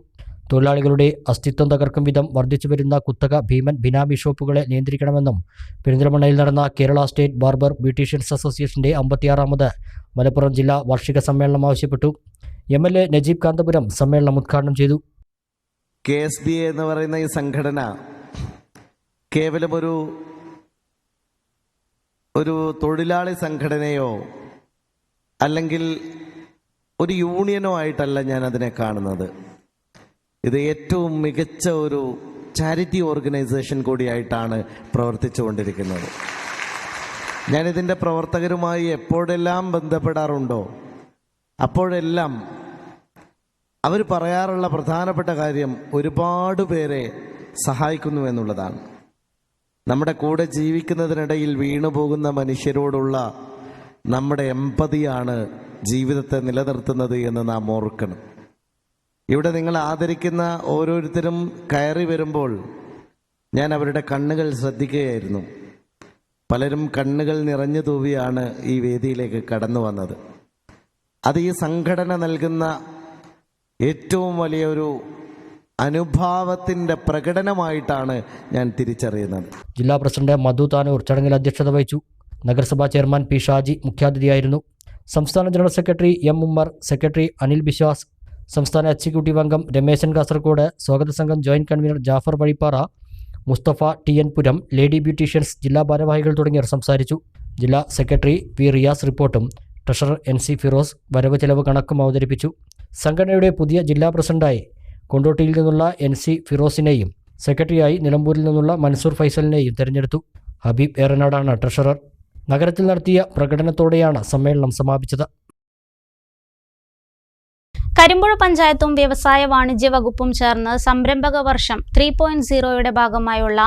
Speaker 2: തൊഴിലാളികളുടെ അസ്തിത്വം തകർക്കും വിധം വർദ്ധിച്ചുവരുന്ന കുത്തക ഭീമൻ ബിനാമി ഷോപ്പുകളെ നിയന്ത്രിക്കണമെന്നും പെരിന്തൽമണ്ണയിൽ നടന്ന കേരള സ്റ്റേറ്റ് ബാർബർ ബ്യൂട്ടീഷ്യൻസ് അസോസിയേഷന്റെ 56ാമത് മലപ്പുറം ജില്ലാ വാർഷിക സമ്മേളനം ആവശ്യപ്പെട്ടു. MLA നജീബ് കാന്തപുരം സമ്മേളനം ഉദ്ഘാടനം ചെയ്തു.
Speaker 9: KSDA എന്ന് പറയുന്ന ഈ സംഘടന കേവലം ഒരു തൊഴിലാളി സംഘടനയോ അല്ലെങ്കിൽ ഒരു യൂണിയനോ ആയിട്ടല്ല ഞാൻ അതിനെ കാണുന്നത്. ഇത് ഏറ്റവും മികച്ച ഒരു ചാരിറ്റി ഓർഗനൈസേഷൻ കൂടിയായിട്ടാണ് പ്രവർത്തിച്ചുകൊണ്ടിരിക്കുന്നത്. ഞാനിതിൻ്റെ പ്രവർത്തകരുമായി എപ്പോഴെല്ലാം ബന്ധപ്പെടാറുണ്ടോ അപ്പോഴെല്ലാം അവർ പറയാറുള്ള പ്രധാനപ്പെട്ട കാര്യം ഒരുപാട് പേരെ സഹായിക്കുന്നു എന്നുള്ളതാണ്. നമ്മുടെ കൂടെ ജീവിക്കുന്നതിനിടയിൽ വീണുപോകുന്ന മനുഷ്യരോടുള്ള നമ്മുടെ എമ്പതിയാണ് ജീവിതത്തെ നിലനിർത്തുന്നത് എന്ന് നാം ഓർക്കണം. ഇവിടെ നിങ്ങൾ ആദരിക്കുന്ന ഓരോരുത്തരും കയറി വരുമ്പോൾ ഞാൻ അവരുടെ കണ്ണുകൾ ശ്രദ്ധിക്കുകയായിരുന്നു. പലരും കണ്ണുകൾ നിറഞ്ഞു തൂവിയാണ് ഈ വേദിയിലേക്ക് കടന്നു വന്നത്. അത് ഈ സംഘടന നൽകുന്ന ഏറ്റവും വലിയൊരു അനുഭാവത്തിൻ്റെ പ്രകടനമായിട്ടാണ് ഞാൻ തിരിച്ചറിയുന്നത്.
Speaker 2: ജില്ലാ പ്രസിഡന്റ് മധു താനൂർ ചടങ്ങിൽ അധ്യക്ഷത വഹിച്ചു. നഗരസഭാ ചെയർമാൻ P ഷാജി മുഖ്യാതിഥിയായിരുന്നു. സംസ്ഥാന general secretary M Ummer, secretary Anil Biswas, സംസ്ഥാന എക്സിക്യൂട്ടീവ് അംഗം രമേശൻ കാസർഗോഡ്, സ്വാഗത സംഘം joint convener Jafar Vazhippara, Mustafa TN പുരം, ലേഡി ബ്യൂട്ടീഷ്യൻസ് ജില്ലാ ഭാരവാഹികൾ തുടങ്ങിയവർ സംസാരിച്ചു. ജില്ലാ സെക്രട്ടറി P റിയാസ് റിപ്പോർട്ടും ട്രഷറർ NC ഫിറോസ് വരവ് ചെലവ് കണക്കും അവതരിപ്പിച്ചു. സംഘടനയുടെ പുതിയ ജില്ലാ പ്രസിഡന്റായി കൊണ്ടോട്ടിയിൽ നിന്നുള്ള NC ഫിറോസിനെയും സെക്രട്ടറിയായി നിലമ്പൂരിൽ നിന്നുള്ള മൻസൂർ ഫൈസലിനെയും തെരഞ്ഞെടുത്തു. ഹബീബ് ഏറനാടാണ് ട്രഷറർ. നഗരത്തിൽ നടത്തിയ പ്രകടനത്തോടെയാണ് സമ്മേളനം സമാപിച്ചത്.
Speaker 1: കരിമ്പുഴ പഞ്ചായത്തും വ്യവസായ വാണിജ്യ വകുപ്പും ചേർന്ന് സംരംഭക വർഷം 3.0യുടെ ഭാഗമായുള്ള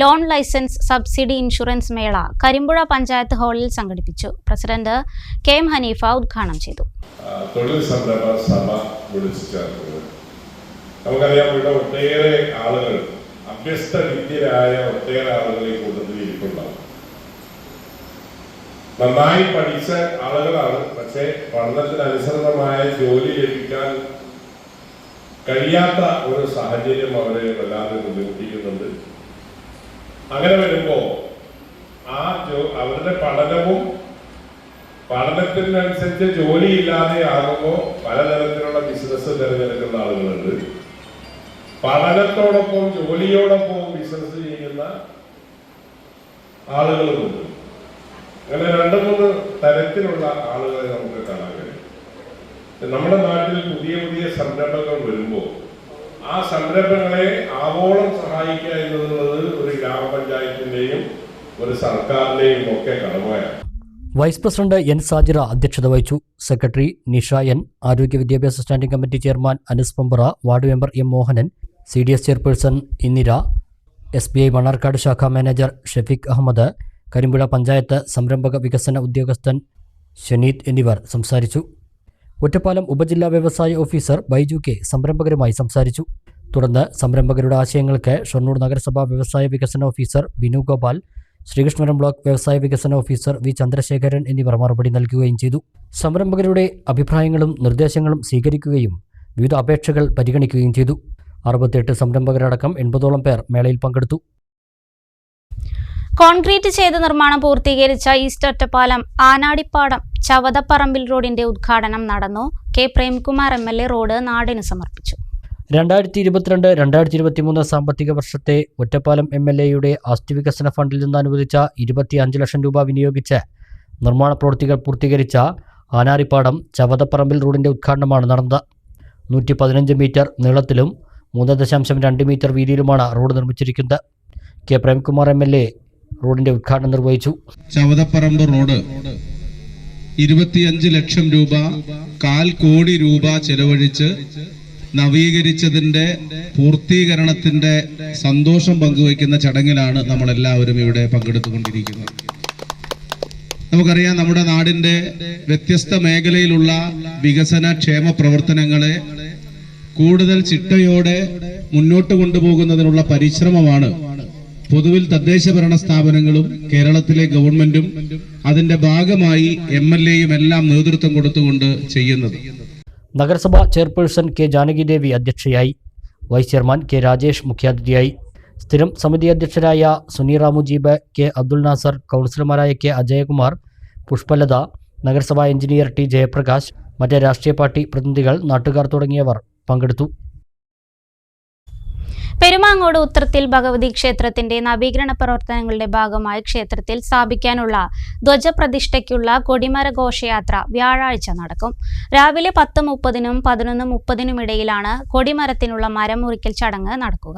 Speaker 1: ലോൺ ലൈസൻസ് സബ്സിഡി ഇൻഷുറൻസ് മേള കരിമ്പുഴ പഞ്ചായത്ത് ഹാളിൽ സംഘടിപ്പിച്ചു. പ്രസിഡന്റ് KM ഹനീഫ ഉദ്ഘാടനം ചെയ്തു.
Speaker 10: തൊഴിൽ സംരംഭ സഭ വിളിച്ചു ചേർക്കുന്നത് നമുക്കറിയാം. ഇവിടെ ഒട്ടേറെ ആളുകൾ, അഭ്യസ്ത വിദ്യരായ ഒട്ടേറെ ആളുകൾ ഈ കൂട്ടത്തിൽ ഇരിക്കുന്നുണ്ടാവും. നന്നായി പഠിച്ച ആളുകളാണ്. പക്ഷേ പഠനത്തിനനുസൃതമായ ജോലി ലഭിക്കാൻ കഴിയാത്ത ഒരു സാഹചര്യം അവരെ വല്ലാതെ ബുദ്ധിമുട്ടിക്കുന്നുണ്ട്. അങ്ങനെ വരുമ്പോൾ അവരുടെ പഠനത്തിനനുസരിച്ച് ജോലിയില്ലാതെ ആകുമ്പോൾ പലതരത്തിലുള്ള ബിസിനസ് തിരഞ്ഞെടുക്കുന്ന ആളുകളുണ്ട്. പഠനത്തോടൊപ്പം ജോലിയോടൊപ്പം ബിസിനസ് ചെയ്യുന്ന ആളുകളുമുണ്ട്. അങ്ങനെ 2-3 തരത്തിലുള്ള ആളുകളെ നമുക്ക് കാണാൻ കഴിയും. നമ്മുടെ നാട്ടിൽ പുതിയ പുതിയ സംരംഭങ്ങൾ വരുമ്പോൾ ആ സംരംഭങ്ങളെ ആവോളം സഹായിക്കുക എന്നുള്ളത് ഒരു ഗ്രാമപഞ്ചായത്തിന്റെയും ഒരു സർക്കാരിന്റെയും ഒക്കെ കടമയാണ്.
Speaker 2: വൈസ് പ്രസിഡന്റ് എൻ സാജിറ അധ്യക്ഷത വഹിച്ചു. സെക്രട്ടറി നിഷ എൻ, ആരോഗ്യ വിദ്യാഭ്യാസ standing committee chairman Anas Pampara, ward member M Mohanan, CDS chairperson Indira, SBI Mannarkkad ശാഖാ മാനേജർ ഷെഫീഖ് അഹമ്മദ്, കരിമ്പുഴ പഞ്ചായത്ത് സംരംഭക വികസന ഉദ്യോഗസ്ഥൻ ഷനീത് എന്നിവർ സംസാരിച്ചു. ഒറ്റപ്പാലം ഉപജില്ലാ വ്യവസായ ഓഫീസർ ബൈജു കെ സംരംഭകരുമായി സംസാരിച്ചു. തുടർന്ന് സംരംഭകരുടെ ആശയങ്ങൾക്ക് ഷൊർണൂർ നഗരസഭാ വ്യവസായ വികസന ഓഫീസർ ബിനു ഗോപാൽ, ശ്രീകൃഷ്ണപുരം ബ്ലോക്ക് വ്യവസായ വികസന ഓഫീസർ വി ചന്ദ്രശേഖരൻ എന്നിവർ മറുപടി നൽകുകയും ചെയ്തു. സംരംഭകരുടെ അഭിപ്രായങ്ങളും നിർദ്ദേശങ്ങളും സ്വീകരിക്കുകയും വിവിധ അപേക്ഷകൾ പരിഗണിക്കുകയും ചെയ്തു. 68 സംരംഭകരടക്കം 80ഓളം പേർ മേളയിൽ പങ്കെടുത്തു.
Speaker 1: കോൺക്രീറ്റ് ചെയ്ത് നിർമ്മാണം പൂർത്തീകരിച്ച ഈസ്റ്റ് ഒറ്റപ്പാലം ആനാടിപ്പാടം ചവതപ്പറമ്പിൽ റോഡിന്റെ ഉദ്ഘാടനം നടന്നു. കെ പ്രേംകുമാർ MLA റോഡ് നാടിന് സമർപ്പിച്ചു.
Speaker 2: 2022-2023 സാമ്പത്തിക വർഷത്തെ ഒറ്റപ്പാലം MLAയുടെ ആസ്തി വികസന ഫണ്ടിൽ നിന്ന് അനുവദിച്ച 25 ലക്ഷം രൂപ വിനിയോഗിച്ച് നിർമ്മാണ പ്രവൃത്തികൾ പൂർത്തീകരിച്ച ആനാടിപ്പാടം ചവതപ്പറമ്പിൽ റോഡിന്റെ ഉദ്ഘാടനമാണ് നടന്നത്. 115 മീറ്റർ നീളത്തിലും 3.2 മീറ്റർ വീതിയിലുമാണ് റോഡ് നിർമ്മിച്ചിരിക്കുന്നത്. കെ പ്രേംകുമാർ MLA റോഡിന്റെ ഉദ്ഘാടനം നിർവഹിച്ചു.
Speaker 6: ചവതപ്പറമ്പ് റോഡ് 25 ലക്ഷം രൂപ, 1/4 കോടി രൂപ ചെലവഴിച്ച് നവീകരിച്ചതിന്റെ പൂർത്തീകരണത്തിന്റെ സന്തോഷം പങ്കുവയ്ക്കുന്ന ചടങ്ങിലാണ് നമ്മളെല്ലാവരും ഇവിടെ പങ്കെടുത്തുകൊണ്ടിരിക്കുന്നത്. നമുക്കറിയാം, നമ്മുടെ നാടിന്റെ വ്യത്യസ്ത മേഖലയിലുള്ള വികസന ക്ഷേമ പ്രവർത്തനങ്ങളെ കൂടുതൽ ചിട്ടയോടെ മുന്നോട്ട് കൊണ്ടുപോകുന്നതിനുള്ള പരിശ്രമമാണ് പൊതുവിൽ തദ്ദേശ ഭരണ സ്ഥാപനങ്ങളും കേരളത്തിലെ ഗവൺമെന്റും അതിന്റെ ഭാഗമായി MLAയും എല്ലാം നേതൃത്വം കൊടുത്തുകൊണ്ട് ചെയ്യുന്നത്.
Speaker 2: നഗരസഭാ ചെയർപേഴ്സൺ കെ ജാനകി ദേവി അധ്യക്ഷയായി. വൈസ് ചെയർമാൻ കെ രാജേഷ് മുഖ്യാതിഥിയായി. സ്ഥിരം സമിതി അധ്യക്ഷരായ സുനീറ മുജീബ്, കെ അബ്ദുൽ നാസർ, കൗൺസിലർമാരായ കെ അജയകുമാർ, പുഷ്പലത, നഗരസഭാ എഞ്ചിനീയർ ടി ജയപ്രകാശ്, മറ്റ് രാഷ്ട്രീയ പാർട്ടി പ്രതിനിധികൾ, നാട്ടുകാർ തുടങ്ങിയവർ പങ്കെടുത്തു.
Speaker 1: പെരുമാങ്ങോട് ഉത്രത്തിൽ ഭഗവതി ക്ഷേത്രത്തിന്റെ നവീകരണ പ്രവർത്തനങ്ങളുടെ ഭാഗമായി ക്ഷേത്രത്തിൽ സ്ഥാപിക്കാനുള്ള ധ്വജപ്രതിഷ്ഠയ്ക്കുള്ള കൊടിമര ഘോഷയാത്ര വ്യാഴാഴ്ച നടക്കും. രാവിലെ 10:30-നും 11:30-നും ഇടയിലാണ് കൊടിമരത്തിനുള്ള മരം മുറിക്കൽ ചടങ്ങ് നടക്കുക.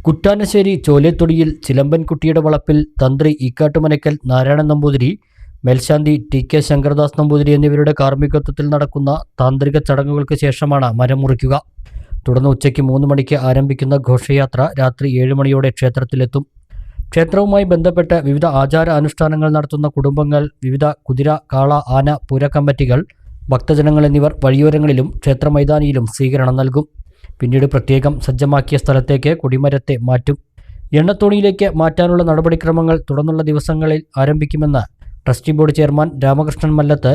Speaker 2: കുട്ടാനശ്ശേരി ചോലേത്തൊടിയിൽ ചിലമ്പൻകുട്ടിയുടെ വളപ്പിൽ തന്ത്രി ഈക്കാട്ടുമനക്കൽ നാരായണൻ നമ്പൂതിരി, മേൽശാന്തി TK ശങ്കരദാസ് നമ്പൂതിരി എന്നിവരുടെ കാർമ്മികത്വത്തിൽ നടക്കുന്ന താന്ത്രിക ചടങ്ങുകൾക്ക് ശേഷമാണ് മരം മുറിക്കുക. തുടർന്ന് ഉച്ചയ്ക്ക് 3 മണിക്ക് ആരംഭിക്കുന്ന ഘോഷയാത്ര രാത്രി 7 മണിയോടെ ക്ഷേത്രത്തിലെത്തും. ക്ഷേത്രവുമായി ബന്ധപ്പെട്ട് വിവിധ ആചാര അനുഷ്ഠാനങ്ങൾ നടത്തുന്ന കുടുംബങ്ങൾ, വിവിധ കുതിര, കാള, ആന, പൂര കമ്മിറ്റികൾ, ഭക്തജനങ്ങൾ എന്നിവർ വഴിയോരങ്ങളിലും ക്ഷേത്ര മൈതാനിയിലും സ്വീകരണം നൽകും. പിന്നീട് പ്രത്യേകം സജ്ജമാക്കിയ സ്ഥലത്തേക്ക് കൊടിമരത്തെ മാറ്റും. എണ്ണത്തോണിയിലേക്ക് മാറ്റാനുള്ള നടപടിക്രമങ്ങൾ തുടർന്നുള്ള ദിവസങ്ങളിൽ ആരംഭിക്കുമെന്ന് trustee board chairman Ramakrishnan Mallath,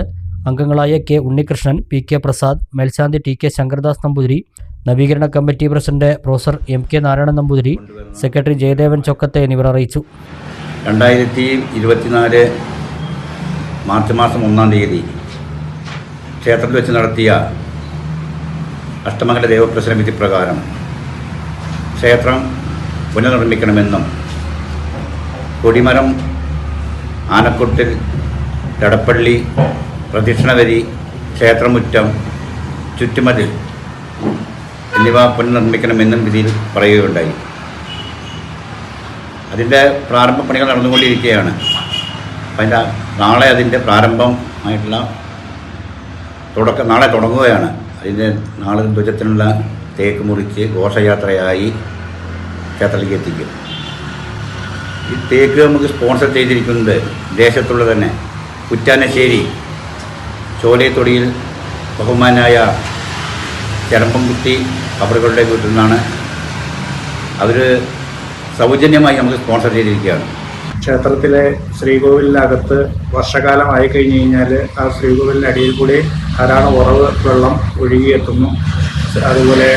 Speaker 2: അംഗങ്ങളായ കെ ഉണ്ണികൃഷ്ണൻ, PK പ്രസാദ്, മേൽശാന്തി TK ശങ്കരദാസ് നമ്പൂതിരി, നവീകരണ committee president professor MK Narayanan Namboothiri, secretary Jayadevan ചൊക്കത്തെ എന്നിവർ അറിയിച്ചു.
Speaker 11: 2024 മാർച്ച് മാസം 1-ാം തീയതി ക്ഷേത്രത്തിൽ വെച്ച് നടത്തിയ അഷ്ടമംഗല ദേവപ്രശ്ന വിധി പ്രകാരം ക്ഷേത്രം പുനർനിർമ്മിക്കണമെന്നും കൊടിമരം, ആനക്കൊട്ടിൽ, എടപ്പള്ളി, പ്രദക്ഷിണവരി, ക്ഷേത്രമുറ്റം, ചുറ്റുമതിൽ എന്നിവ പുനർനിർമ്മിക്കണമെന്നും വിധിയിൽ പറയുകയുണ്ടായി. അതിൻ്റെ പ്രാരംഭ പണികൾ നടന്നുകൊണ്ടിരിക്കുകയാണ്. നാളെ അതിൻ്റെ പ്രാരംഭമായിട്ടുള്ള നാളെ തുടങ്ങുകയാണ്. അതിൻ്റെ നാളെ ധ്വജത്തിനുള്ള തേക്ക് മുറിച്ച് ഘോഷയാത്രയായി ക്ഷേത്രത്തിലേക്ക് എത്തിക്കും. ഈ തേക്ക് നമുക്ക് സ്പോൺസർ ചെയ്തിരിക്കുന്നത് ദേശത്തുള്ള തന്നെ കുറ്റാനശ്ശേരി ചോലേത്തൊടിയിൽ ബഹുമാനായ ചെരമ്പൻകുട്ടി കബറുകളുടെ വീട്ടിൽ നിന്നാണ്. അവർ സൗജന്യമായി നമുക്ക് സ്പോൺസർ ചെയ്തിരിക്കുകയാണ്.
Speaker 12: ക്ഷേത്രത്തിലെ ശ്രീകോവിലിനകത്ത് വർഷകാലമായി കഴിഞ്ഞ് കഴിഞ്ഞാൽ ആ ശ്രീകോവിലിൻ്റെ അടിയിൽ കൂടി ധാരാളം ഉറവ് വെള്ളം ഒഴുകിയെത്തുന്നു. അതുപോലെ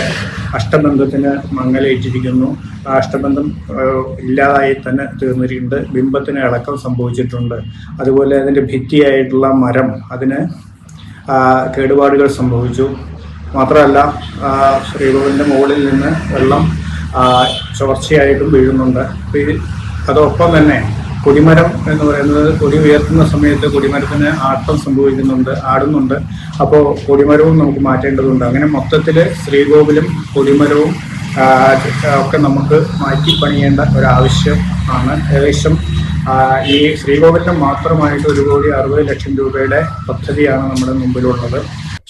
Speaker 12: അഷ്ടബന്ധത്തിന് മങ്ങലേറ്റിരിക്കുന്നു. ആ അഷ്ടബന്ധം ഇല്ലാതായി തന്നെ തീർന്നിട്ടുണ്ട്. ബിംബത്തിന് ഇളക്കം സംഭവിച്ചിട്ടുണ്ട്. അതുപോലെ അതിൻ്റെ ഭിത്തിയായിട്ടുള്ള മരം അതിന് കേടുപാടുകൾ സംഭവിച്ചു. മാത്രമല്ല ശ്രീകോവിലിൻ്റെ മുകളിൽ നിന്ന് വെള്ളം ചോർച്ചയായിട്ടും വീഴുന്നുണ്ട്. അതോടൊപ്പം തന്നെ കൊടിമരം എന്ന് പറയുന്നത് കൊടി ഉയർത്തുന്ന സമയത്ത് കൊടിമരത്തിന് ആട്ടം ആടുന്നുണ്ട്. അപ്പോൾ കൊടിമരവും നമുക്ക് മാറ്റേണ്ടതുണ്ട്. അങ്ങനെ മൊത്തത്തിൽ ശ്രീകോവിലും കൊടിമരവും ഒക്കെ നമുക്ക് മാറ്റി പണിയേണ്ട ഒരാവശ്യം ആണ്. ഏകദേശം ഈ ശ്രീകോവിലിന് മാത്രമായിട്ട് 1,60,00,000 രൂപയുടെ പദ്ധതിയാണ് നമ്മുടെ മുമ്പിലുള്ളത്.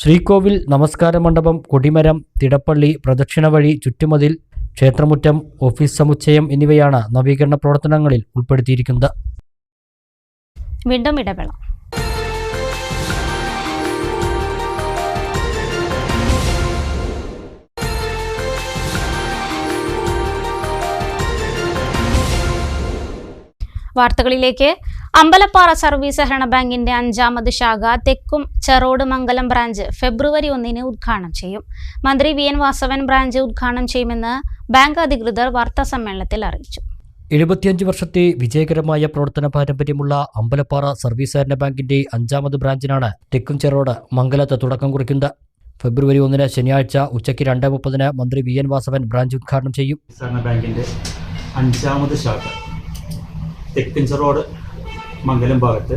Speaker 2: ശ്രീകോവിൽ, നമസ്കാര മണ്ഡപം, കൊടിമരം, തിടപ്പള്ളി, പ്രദക്ഷിണ വഴി, ചുറ്റുമതിൽ, ക്ഷേത്രമുറ്റം, ഓഫീസ് സമുച്ചയം എന്നിവയാണ് നവീകരണ പ്രവർത്തനങ്ങളിൽ ഉൾപ്പെടുത്തിയിരിക്കുന്നത്.
Speaker 1: വീണ്ടും ഇടവേള. വാർത്തകളിലേക്ക്. അമ്പലപ്പാറ സർവീസ് സഹകരണ ബാങ്കിന്റെ 5ാമത് ശാഖ തെക്കും ചെറോട് മംഗലം ബ്രാഞ്ച് ഫെബ്രുവരി 1 ഉദ്ഘാടനം ചെയ്യും. മന്ത്രി വി.എൻ. വാസവൻ ബ്രാഞ്ച് ഉദ്ഘാടനം ചെയ്യുമെന്ന് ബാങ്ക് അധികൃതർ വാർത്താസമ്മേളനത്തിൽ അറിയിച്ചു.
Speaker 2: 75 വർഷത്തെ വിജയകരമായ പ്രവർത്തന പാരമ്പര്യമുള്ള അമ്പലപ്പാറ സർവീസ് സഹകരണ ബാങ്കിന്റെ 5ാമത് ബ്രാഞ്ചിനാണ് തെക്കും ചെറോട് മംഗലത്ത് തുടക്കം കുറിക്കുന്നത്. ഫെബ്രുവരി 1 ശനിയാഴ്ച ഉച്ചയ്ക്ക് 2:30 മന്ത്രി വി.എൻ. വാസവൻ ബ്രാഞ്ച് ഉദ്ഘാടനം ചെയ്യും.
Speaker 13: സഹകരണ ബാങ്കിന്റെ 5ാമത് ശാഖ തെക്കഞ്ചറോഡ് മംഗലം ഭാഗത്ത്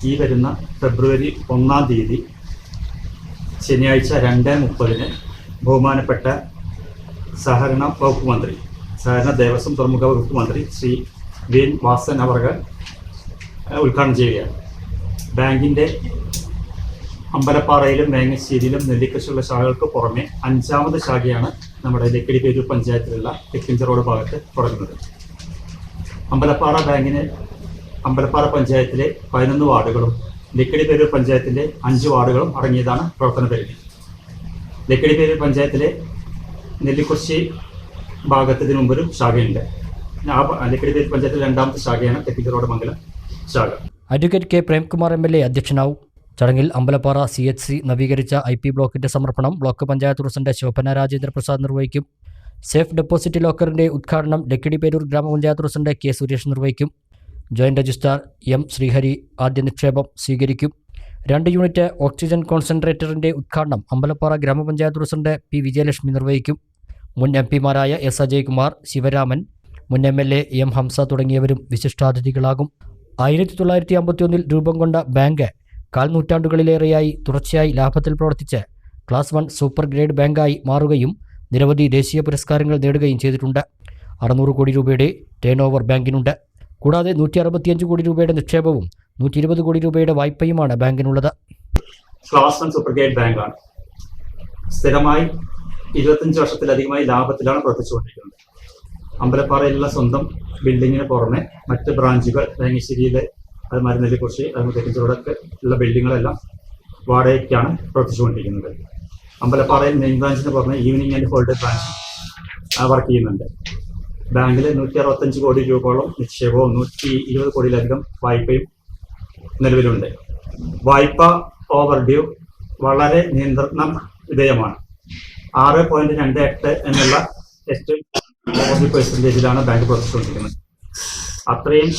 Speaker 13: ഈ വരുന്ന ഫെബ്രുവരി 1 ശനിയാഴ്ച 2:30 ബഹുമാനപ്പെട്ട സഹകരണ വകുപ്പ് മന്ത്രി, സഹകരണ ദേവസ്വം പ്രമുഖ വകുപ്പ് മന്ത്രി ശ്രീ വി.എൻ. വാസവൻ അവർ ഉദ്ഘാടനം ചെയ്യുകയാണ്. ബാങ്കിൻ്റെ അമ്പലപ്പാറയിലും വേങ്ങശ്ശേരിയിലും നെല്ലിക്കശിയുള്ള ശാഖകൾക്ക് പുറമെ 5ാമത് ശാഖയാണ് നമ്മുടെ ലക്കിടിപേരൂർ പഞ്ചായത്തിലുള്ള തെക്കഞ്ചറോഡ് ഭാഗത്ത് തുടങ്ങുന്നത്. അമ്പലപ്പാറ പഞ്ചായത്തിലെ 11 വാർഡുകളും ലക്കിടിപേരൂർ പഞ്ചായത്തിലെ 5 വാർഡുകളും അടങ്ങിയതാണ് പ്രവർത്തന പരിധി. ലക്കിടിപേരൂർ പഞ്ചായത്തിലെ നെല്ലിക്കൊച്ചി ഭാഗത്ത് ഇതിനു മുമ്പൊരു ശാഖയുണ്ട്. ലക്കിടിപേരൂർ പഞ്ചായത്തിലെ 2ാമത്തെ ശാഖയാണ് തെക്കഞ്ചറോഡ് മംഗലം ശാഖ.
Speaker 2: Advocate K Premkumar MLA അധ്യക്ഷനാവും. ചടങ്ങിൽ അമ്പലപ്പാറ CHC നവീകരിച്ച IP ബ്ലോക്കിന്റെ സമർപ്പണം ബ്ലോക്ക് പഞ്ചായത്ത് പ്രസിഡന്റ് ശോഭന രാജേന്ദ്ര പ്രസാദ് നിർവഹിക്കും. സേഫ് ഡെപ്പോസിറ്റ് ലോക്കറിന്റെ ഉദ്ഘാടനം ലക്കിടിപേരൂർ ഗ്രാമപഞ്ചായത്ത് പ്രസിഡന്റ് K. സുരേഷ് നിർവഹിക്കും. Joint registrar M. ശ്രീഹരി ആദ്യ നിക്ഷേപം സ്വീകരിക്കും. 2 യൂണിറ്റ് ഓക്സിജൻ കോൺസെൻട്രേറ്ററിന്റെ ഉദ്ഘാടനം അമ്പലപ്പാറ ഗ്രാമപഞ്ചായത്ത് പ്രസിഡന്റ് P. വിജയലക്ഷ്മി നിർവഹിക്കും. മുൻ MP മാരായ S. അജയ്കുമാർ, ശിവരാമൻ, മുൻ MLA M. ഹംസ തുടങ്ങിയവരും വിശിഷ്ടാതിഥികളാകും. 1951 രൂപം കൊണ്ട ബാങ്ക് 4 നൂറ്റാണ്ടുകളിലേറെയായി തുടർച്ചയായി ലാഭത്തിൽ പ്രവർത്തിച്ച് ക്ലാസ് 1 സൂപ്പർ ഗ്രേഡ് ബാങ്കായി മാറുകയും നിരവധി ദേശീയ പുരസ്കാരങ്ങൾ നേടുകയും ചെയ്തിട്ടുണ്ട്. 600 കോടി രൂപയുടെ ടേൺ ഓവർ ബാങ്കിനുണ്ട്. കൂടാതെ 165 കോടി രൂപയുടെ നിക്ഷേപവും 120 കോടി രൂപയുടെ വായ്പയുമാണ് ബാങ്കിനുള്ളത്.
Speaker 13: ക്ലാസ് 1 സൂപ്പർ ഗ്രേഡ് ബാങ്കാണ്. സ്ഥിരമായി 25 വർഷത്തിലധികമായി ലാഭത്തിലാണ് പ്രവർത്തിച്ചുകൊണ്ടിരിക്കുന്നത്. അമ്പലപ്പാറയിലുള്ള സ്വന്തം ബിൽഡിങ്ങിന് പുറമെ മറ്റ് ബ്രാഞ്ചുകൾ വേങ്ങശ്ശേരിയിലെ അതുമാതിരി നെല്ലിക്കുറിശി തെക്കഞ്ചറോടൊക്കെ ഉള്ള ബിൽഡിങ്ങുകളെല്ലാം വാടകയ്ക്കാണ് പ്രവർത്തിച്ചുകൊണ്ടിരിക്കുന്നത്. അമ്പലപ്പാറയിൽ മെയിൻ ബ്രാഞ്ചിന് പുറമെ evening and holiday branch work ചെയ്യുന്നുണ്ട്. ബാങ്കിൽ 165 കോടി രൂപയോളം നിക്ഷേപവും 120 കോടിയിലധികം വായ്പയും നിലവിലുണ്ട്. വായ്പ ഓവർ ഡ്യൂ വളരെ നിയന്ത്രണ വിധേയമാണ്. 6.28 എന്നുള്ള ഏറ്റവും ഓവർ ഡ്യൂ പെർസെൻറ്റേജിലാണ് ബാങ്ക് പ്രവർത്തിച്ചുകൊണ്ടിരിക്കുന്നത്. അത്രയും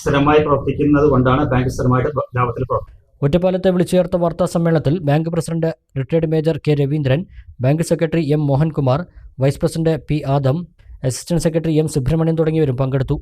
Speaker 13: സ്ഥിരമായി പ്രവർത്തിക്കുന്നത് കൊണ്ടാണ് ബാങ്ക് സ്ഥിരമായിട്ട് ലാഭത്തിൽ പ്രവർത്തിക്കുന്നത്.
Speaker 2: ഒറ്റപ്പാലത്തെ വിളിച്ചു ചേർത്ത വാർത്താ സമ്മേളനത്തിൽ bank president retired major K. Raveendran, bank secretary M. Mohankumar, vice president P. Adam, assistant secretary M. Subramanian തുടങ്ങിയവരും പങ്കെടുത്തു.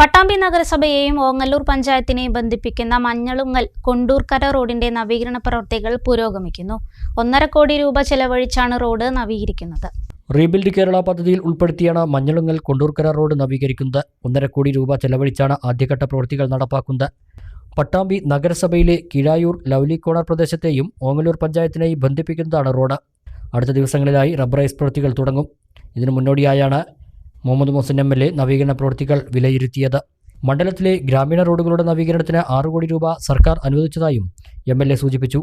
Speaker 1: പട്ടാമ്പി നഗരസഭയെയും ഓങ്ങല്ലൂർ പഞ്ചായത്തിനെയും ബന്ധിപ്പിക്കുന്ന മഞ്ഞളുങ്ങൽ കൊണ്ടൂർക്കര റോഡിന്റെ നവീകരണ പ്രവൃത്തികൾ പുരോഗമിക്കുന്നു. 1.5 കോടി രൂപ ചെലവഴിച്ചാണ് റോഡ് നവീകരിക്കുന്നത്.
Speaker 2: റീബിൽഡ് കേരള പദ്ധതിയിൽ ഉൾപ്പെടുത്തിയാണ് മഞ്ഞളുങ്ങൽ കൊണ്ടൂർക്കര റോഡ് നവീകരിക്കുന്നത്. 1.5 കോടി രൂപ ചെലവഴിച്ചാണ് ആദ്യഘട്ട പ്രവൃത്തികൾ നടപ്പാക്കുന്നത്. പട്ടാമ്പി നഗരസഭയിലെ കീഴായൂർ ലവ്ലി കോണർ പ്രദേശത്തെയും ഓങ്ങല്ലൂർ പഞ്ചായത്തിനെയും ബന്ധിപ്പിക്കുന്നതാണ് റോഡ്. അടുത്ത ദിവസങ്ങളിലായി റബ്ബറൈസ് പ്രവൃത്തികൾ തുടങ്ങും. ഇതിനു മുന്നോടിയായാണ് മുഹമ്മദ് മുഹസിൻ MLA നവീകരണ പ്രവൃത്തികൾ വിലയിരുത്തിയത്. മണ്ഡലത്തിലെ ഗ്രാമീണ റോഡുകളുടെ നവീകരണത്തിന് 6 കോടി രൂപ സർക്കാർ അനുവദിച്ചതായും MLA സൂചിപ്പിച്ചു.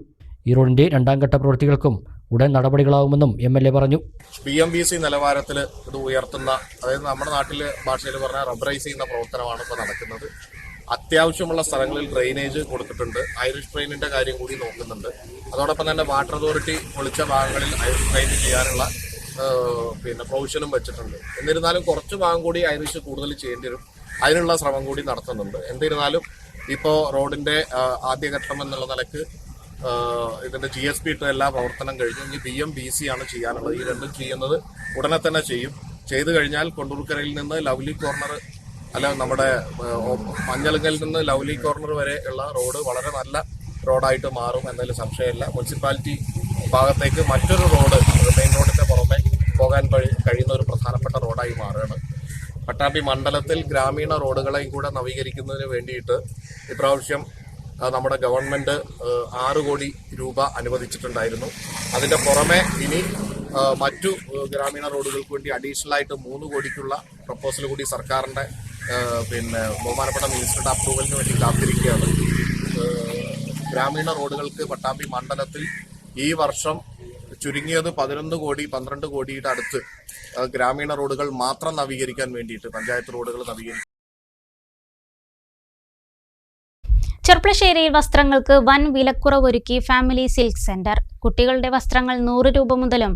Speaker 2: ഈ റോഡിന്റെ 2ാം ഘട്ട പ്രവൃത്തികൾക്കും ഉടൻ നടപടികളാവുമെന്നും MLA പറഞ്ഞു.
Speaker 14: PMBC നിലവാരത്തിൽ ഇത് ഉയർത്തുന്ന, അതായത് നമ്മുടെ നാട്ടിലെ ഭാഷയിൽ പറഞ്ഞാൽ റബ്ബറൈസ് ചെയ്യുന്ന പ്രവർത്തനമാണ് ഇപ്പോൾ നടക്കുന്നത്. അത്യാവശ്യമുള്ള സ്ഥലങ്ങളിൽ ഡ്രെയിനേജ് കൊടുത്തിട്ടുണ്ട്. ഐറിഷ് ഡ്രെയിനിന്റെ കാര്യം കൂടി നോക്കുന്നുണ്ട്. അതോടൊപ്പം തന്നെ വാട്ടർ അതോറിറ്റി പൊളിച്ച ഭാഗങ്ങളിൽ ഐറിഷ് ഡ്രെയിൻ ചെയ്യാനുള്ള പ്രൊവിഷനും വെച്ചിട്ടുണ്ട്. എന്നിരുന്നാലും കുറച്ച് ഭാഗം കൂടി ഐറിഷ് കൂടുതൽ ചെയ്യേണ്ടി വരും. അതിനുള്ള ശ്രമം കൂടി നടത്തുന്നുണ്ട്. എന്നിരുന്നാലും ഇപ്പോൾ റോഡിന്റെ ആദ്യഘട്ടം എന്നുള്ള നിലക്ക് ഇതിന്റെ GSP ഇട്ട് എല്ലാ പ്രവർത്തനം കഴിഞ്ഞു. ഇനി BMBC ആണ് ചെയ്യാനുള്ളത്. ഈ രണ്ടും ചെയ്യുന്നത് ഉടനെ തന്നെ ചെയ്യും. ചെയ്തു കഴിഞ്ഞാൽ കൊണ്ടൂർക്കരയിൽ നിന്ന് ലവ്ലി കോർണർ നമ്മുടെ മഞ്ഞളങ്കലിൽ നിന്ന് ലവ്ലി കോർണർ വരെ ഉള്ള റോഡ് വളരെ നല്ല റോഡായിട്ട് മാറും എന്നതിൽ സംശയമില്ല. മുനിസിപ്പാലിറ്റി ഭാഗത്തേക്ക് മറ്റൊരു റോഡ് മെയിൻ റോഡിന്റെ പുറമെ പോകാൻ കഴിയുന്ന ഒരു പ്രധാനപ്പെട്ട റോഡായി മാറുകയാണ്. പട്ടാമ്പി മണ്ഡലത്തിൽ ഗ്രാമീണ റോഡുകളെയും കൂടെ നവീകരിക്കുന്നതിന് വേണ്ടിയിട്ട് ഇപ്രാവശ്യം നമ്മുടെ ഗവൺമെന്റ് 6 കോടി രൂപ അനുവദിച്ചിട്ടുണ്ടായിരുന്നു. അതിന്റെ പുറമെ ഇനി മറ്റു ഗ്രാമീണ റോഡുകൾക്ക് വേണ്ടി അഡീഷണൽ ആയിട്ട് 3 കോടിക്കുള്ള പ്രപ്പോസൽ കൂടി സർക്കാരിന്റെ ബഹുമാനപ്പെട്ട മിനിസ്റ്ററുടെ അപ്രൂവലിന് വേണ്ടി കാത്തിരിക്കുകയാണ്. ഗ്രാമീണ റോഡുകൾക്ക് പട്ടാമ്പി മണ്ഡലത്തിൽ ഈ വർഷം ചുരുങ്ങിയത് 11 കോടി 12 കോടിയുടെ അടുത്ത് ഗ്രാമീണ റോഡുകൾ മാത്രം നവീകരിക്കാൻ വേണ്ടിയിട്ട് പഞ്ചായത്ത് റോഡുകൾ നവീകരിക്കും.
Speaker 1: ചെർപ്പളശ്ശേരിയിൽ വസ്ത്രങ്ങൾക്ക് വൻ വിലക്കുറവൊരുക്കി ഫാമിലി സിൽക്ക് സെന്റർ. കുട്ടികളുടെ വസ്ത്രങ്ങൾ 100 രൂപ മുതലും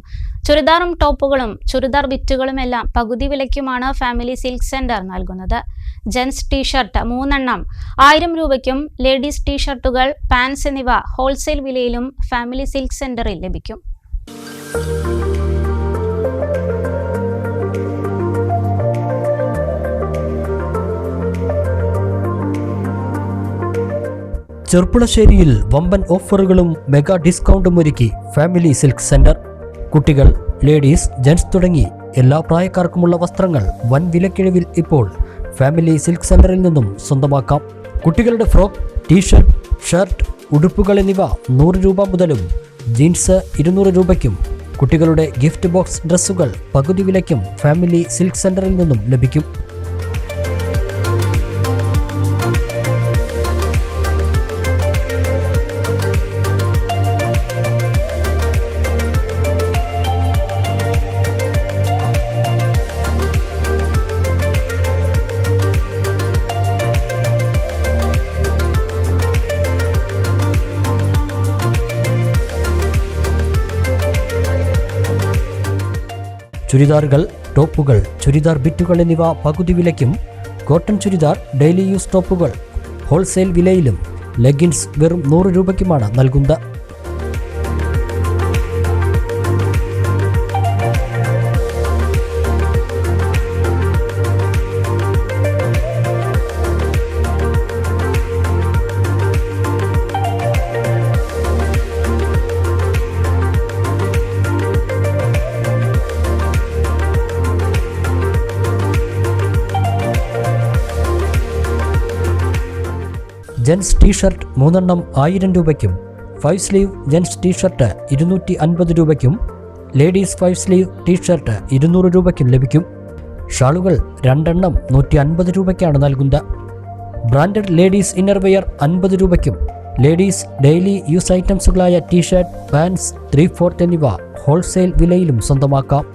Speaker 1: ചുരിദാറും ടോപ്പുകളും ചുരിദാർ ബിറ്റുകളുമെല്ലാം പകുതി വിലയ്ക്കുമാണ് ഫാമിലി സിൽക്ക് സെന്റർ നൽകുന്നത്. ജെൻസ് ടീഷർട്ട് 3 എണ്ണം 1000 രൂപയ്ക്കും ലേഡീസ് ടീഷർട്ടുകൾ, പാൻസ് എന്നിവ ഹോൾസെയിൽ വിലയിലും ഫാമിലി സിൽക്ക് സെന്ററിൽ ലഭിക്കും.
Speaker 2: ചെർപ്പുളശ്ശേരിയിൽ വമ്പൻ ഓഫറുകളും മെഗാ ഡിസ്കൗണ്ടും ഒരുക്കി ഫാമിലി സിൽക്ക് സെന്റർ. കുട്ടികൾ, ലേഡീസ്, ജെന്റ്സ് തുടങ്ങി എല്ലാ പ്രായക്കാർക്കുമുള്ള വസ്ത്രങ്ങൾ വൻ വിലക്കിഴിവിൽ ഇപ്പോൾ ഫാമിലി സിൽക്ക് സെന്ററിൽ നിന്നും സ്വന്തമാക്കാം. കുട്ടികളുടെ ഫ്രോക്ക്, ടീഷർട്ട്, ഷർട്ട്, ഉടുപ്പുകൾ എന്നിവ 100 രൂപ മുതലും ജീൻസ് 200 രൂപയ്ക്കും കുട്ടികളുടെ ഗിഫ്റ്റ് ബോക്സ് ഡ്രസ്സുകൾ പകുതി വിലയ്ക്കും ഫാമിലി സിൽക്ക് സെന്ററിൽ നിന്നും ലഭിക്കും. ചുരിദാറുകൾ, ടോപ്പുകൾ, ചുരിദാർ ബിറ്റുകൾ എന്നിവ പകുതി വിലയ്ക്കും കോട്ടൺ ചുരിദാർ, ഡെയിലി യൂസ് ടോപ്പുകൾ ഹോൾസെയിൽ വിലയിലും ലെഗിൻസ് വെറും 100 രൂപയ്ക്കുമാണ് നൽകുന്നത്. ജെൻസ് ടീഷർട്ട് 3 എണ്ണം 1000 രൂപയ്ക്കും 5 സ്ലീവ് ജെൻസ് ടീഷർട്ട് 250 രൂപയ്ക്കും ലേഡീസ് 5 സ്ലീവ് ടീഷർട്ട് 200 രൂപയ്ക്കും ലഭിക്കും. ഷാളുകൾ 2 എണ്ണം 150 രൂപയ്ക്കാണ് നൽകുന്നത്. ബ്രാൻഡഡ് ലേഡീസ് ഇന്നർവെയർ 50 രൂപയ്ക്കും ലേഡീസ് ഡെയിലി യൂസ് ഐറ്റംസുകളായ ടീഷർട്ട്, പാൻസ്, 3/4 എന്നിവ ഹോൾസെയിൽ വിലയിലും സ്വന്തമാക്കാം.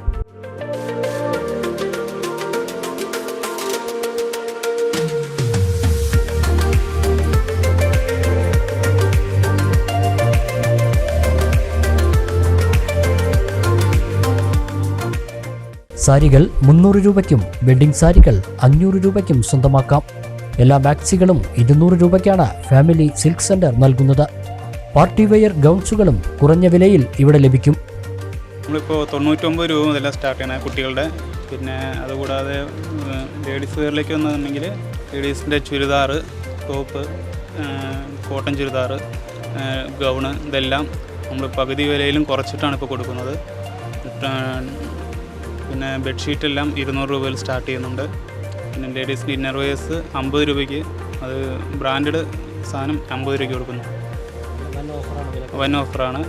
Speaker 2: സാരികൾ 300 രൂപയ്ക്കും വെഡ്ഡിംഗ് സാരികൾ 500 രൂപയ്ക്കും സ്വന്തമാക്കാം. എല്ലാ മാക്സികളും 200 രൂപയ്ക്കാണ് ഫാമിലി സിൽക്ക് സെന്റർ നൽകുന്നത്. പാർട്ടി വെയർ ഗൗൺസുകളും കുറഞ്ഞ വിലയിൽ ഇവിടെ ലഭിക്കും.
Speaker 15: നമ്മളിപ്പോൾ 99 രൂപ മുതൽ സ്റ്റാർട്ട് ചെയ്യണ കുട്ടികളുടെ. പിന്നെ അതുകൂടാതെ ലേഡീസ് വെയറിലേക്ക് വന്നിട്ടുണ്ടെങ്കിൽ ലേഡീസിൻ്റെ churidar, top, cotton churidar, gown ഇതെല്ലാം നമ്മൾ പകുതി വിലയിലും കുറച്ചിട്ടാണ് ഇപ്പോൾ കൊടുക്കുന്നത്. പിന്നെ ബെഡ്ഷീറ്റെല്ലാം 200 രൂപയിൽ സ്റ്റാർട്ട് ചെയ്യുന്നുണ്ട്. പിന്നെ ലേഡീസിൻ്റെ ഇന്നർവെയേഴ്സ് 50 രൂപയ്ക്ക്, അത് ബ്രാൻഡഡ് സാധനം 50 രൂപയ്ക്ക് കൊടുക്കുന്നു. വൻ ഓഫറാണ്.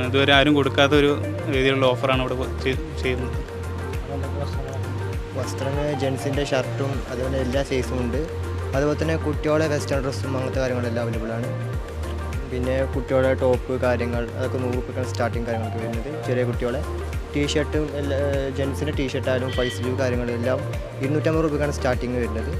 Speaker 15: ഇതുവരെ ആരും കൊടുക്കാത്തൊരു രീതിയിലുള്ള ഓഫറാണ് ഇവിടെ ചെയ്യുന്നത്.
Speaker 16: വസ്ത്രങ്ങൾ ജെൻസിൻ്റെ ഷർട്ടും അതുപോലെ എല്ലാ സൈസും ഉണ്ട്. അതുപോലെ തന്നെ കുട്ടികളുടെ വെസ്റ്റേൺ ഡ്രസ്സും അങ്ങനത്തെ കാര്യങ്ങളെല്ലാം അവൈലബിൾ ആണ്. പിന്നെ കുട്ടികളുടെ ടോപ്പ് കാര്യങ്ങൾ അതൊക്കെ 100 രൂപയ്ക്കാണ് സ്റ്റാർട്ടിങ് കാര്യങ്ങളൊക്കെ വരുന്നത്. ചെറിയ കുട്ടികളെ ടീഷർട്ടും ജെൻസിൻ്റെ ടീഷർട്ടായാലും 5 സ്ലീവ് കാര്യങ്ങളെല്ലാം 250 രൂപയ്ക്കാണ് സ്റ്റാർട്ടിങ് വരുന്നത്.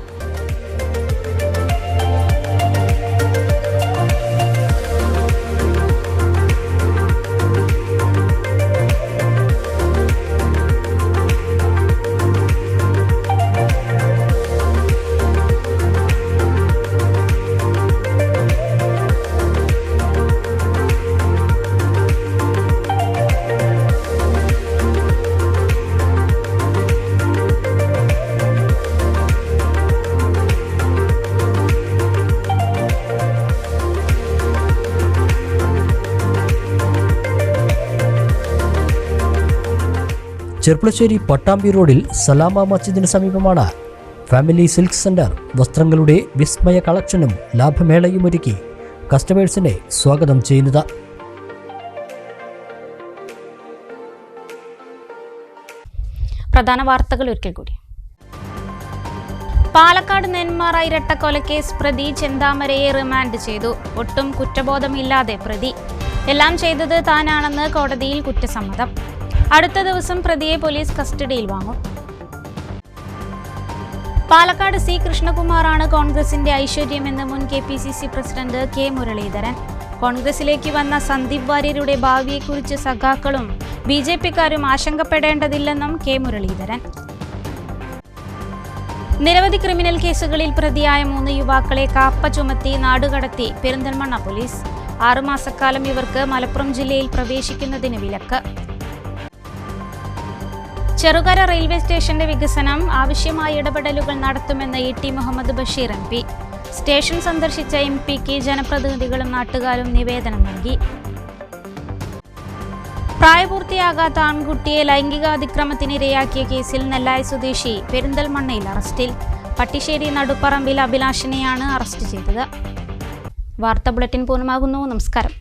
Speaker 2: ചെർപ്പളശ്ശേരി പട്ടാമ്പി റോഡിൽ സലാമ മസ്ജിദിന് സമീപമാണ് ഫാമിലി സിൽക്ക് സെന്റർ വസ്ത്രങ്ങളുടെ വിസ്മയ കളക്ഷനും ലാഭമേളയും ഒരുക്കി കസ്റ്റമേഴ്സിനെ സ്വാഗതം ചെയ്യുന്നത്.
Speaker 1: പ്രധാന വാർത്തകൾ ഒരിക്കൽ കൂടി. പാലക്കാട് നെന്മാറ ഇരട്ടക്കൊലക്കേസ് പ്രതി ചെന്താമരയെ റിമാൻഡ് ചെയ്തു. ഒട്ടും കുറ്റബോധമില്ലാതെ പ്രതി. എല്ലാം ചെയ്തത് താനാണെന്ന് കോടതിയിൽ കുറ്റസമ്മതം. അടുത്ത ദിവസം പ്രതിയെ പോലീസ് കസ്റ്റഡിയിൽ വാങ്ങും. പാലക്കാട് സി കൃഷ്ണകുമാറാണ് കോൺഗ്രസിന്റെ ഐശ്വര്യമെന്ന് മുൻ KPCC പ്രസിഡന്റ് കെ മുരളീധരൻ. കോൺഗ്രസിലേക്ക് വന്ന സന്ദീപ് വാര്യരുടെ ഭാവിയെക്കുറിച്ച് സഖാക്കളും BJPക്കാരും ആശങ്കപ്പെടേണ്ടതില്ലെന്നും കെ മുരളീധരൻ. നിരവധി ക്രിമിനൽ കേസുകളിൽ പ്രതിയായ 3 യുവാക്കളെ കാപ്പ ചുമത്തി നാടുകടത്തി പെരിന്തൽമണ്ണ പോലീസ്. 6 മാസക്കാലം ഇവർക്ക് മലപ്പുറം ജില്ലയിൽ പ്രവേശിക്കുന്നതിന് വിലക്ക്. ചെറുകര റെയിൽവേ സ്റ്റേഷന്റെ വികസനം ആവശ്യമായ ഇടപെടലുകൾ നടത്തുമെന്ന് ET Muhammad Basheer MP. Station സന്ദർശിച്ച MPക്ക് ജനപ്രതിനിധികളും നാട്ടുകാരും നിവേദനം നൽകി. പ്രായപൂർത്തിയാകാത്ത ആൺകുട്ടിയെ ലൈംഗികാതിക്രമത്തിനിരയാക്കിയ കേസിൽ നെല്ലായി സ്വദേശി പെരിന്തൽമണ്ണയിൽ അറസ്റ്റിൽ. പട്ടിശ്ശേരി നടുപ്പറമ്പിൽ അഭിലാഷിനെയാണ് അറസ്റ്റ് ചെയ്തത്. വാർത്താ ബുള്ളറ്റിൻ പൂർണ്ണമാകുന്നു. നമസ്കാരം.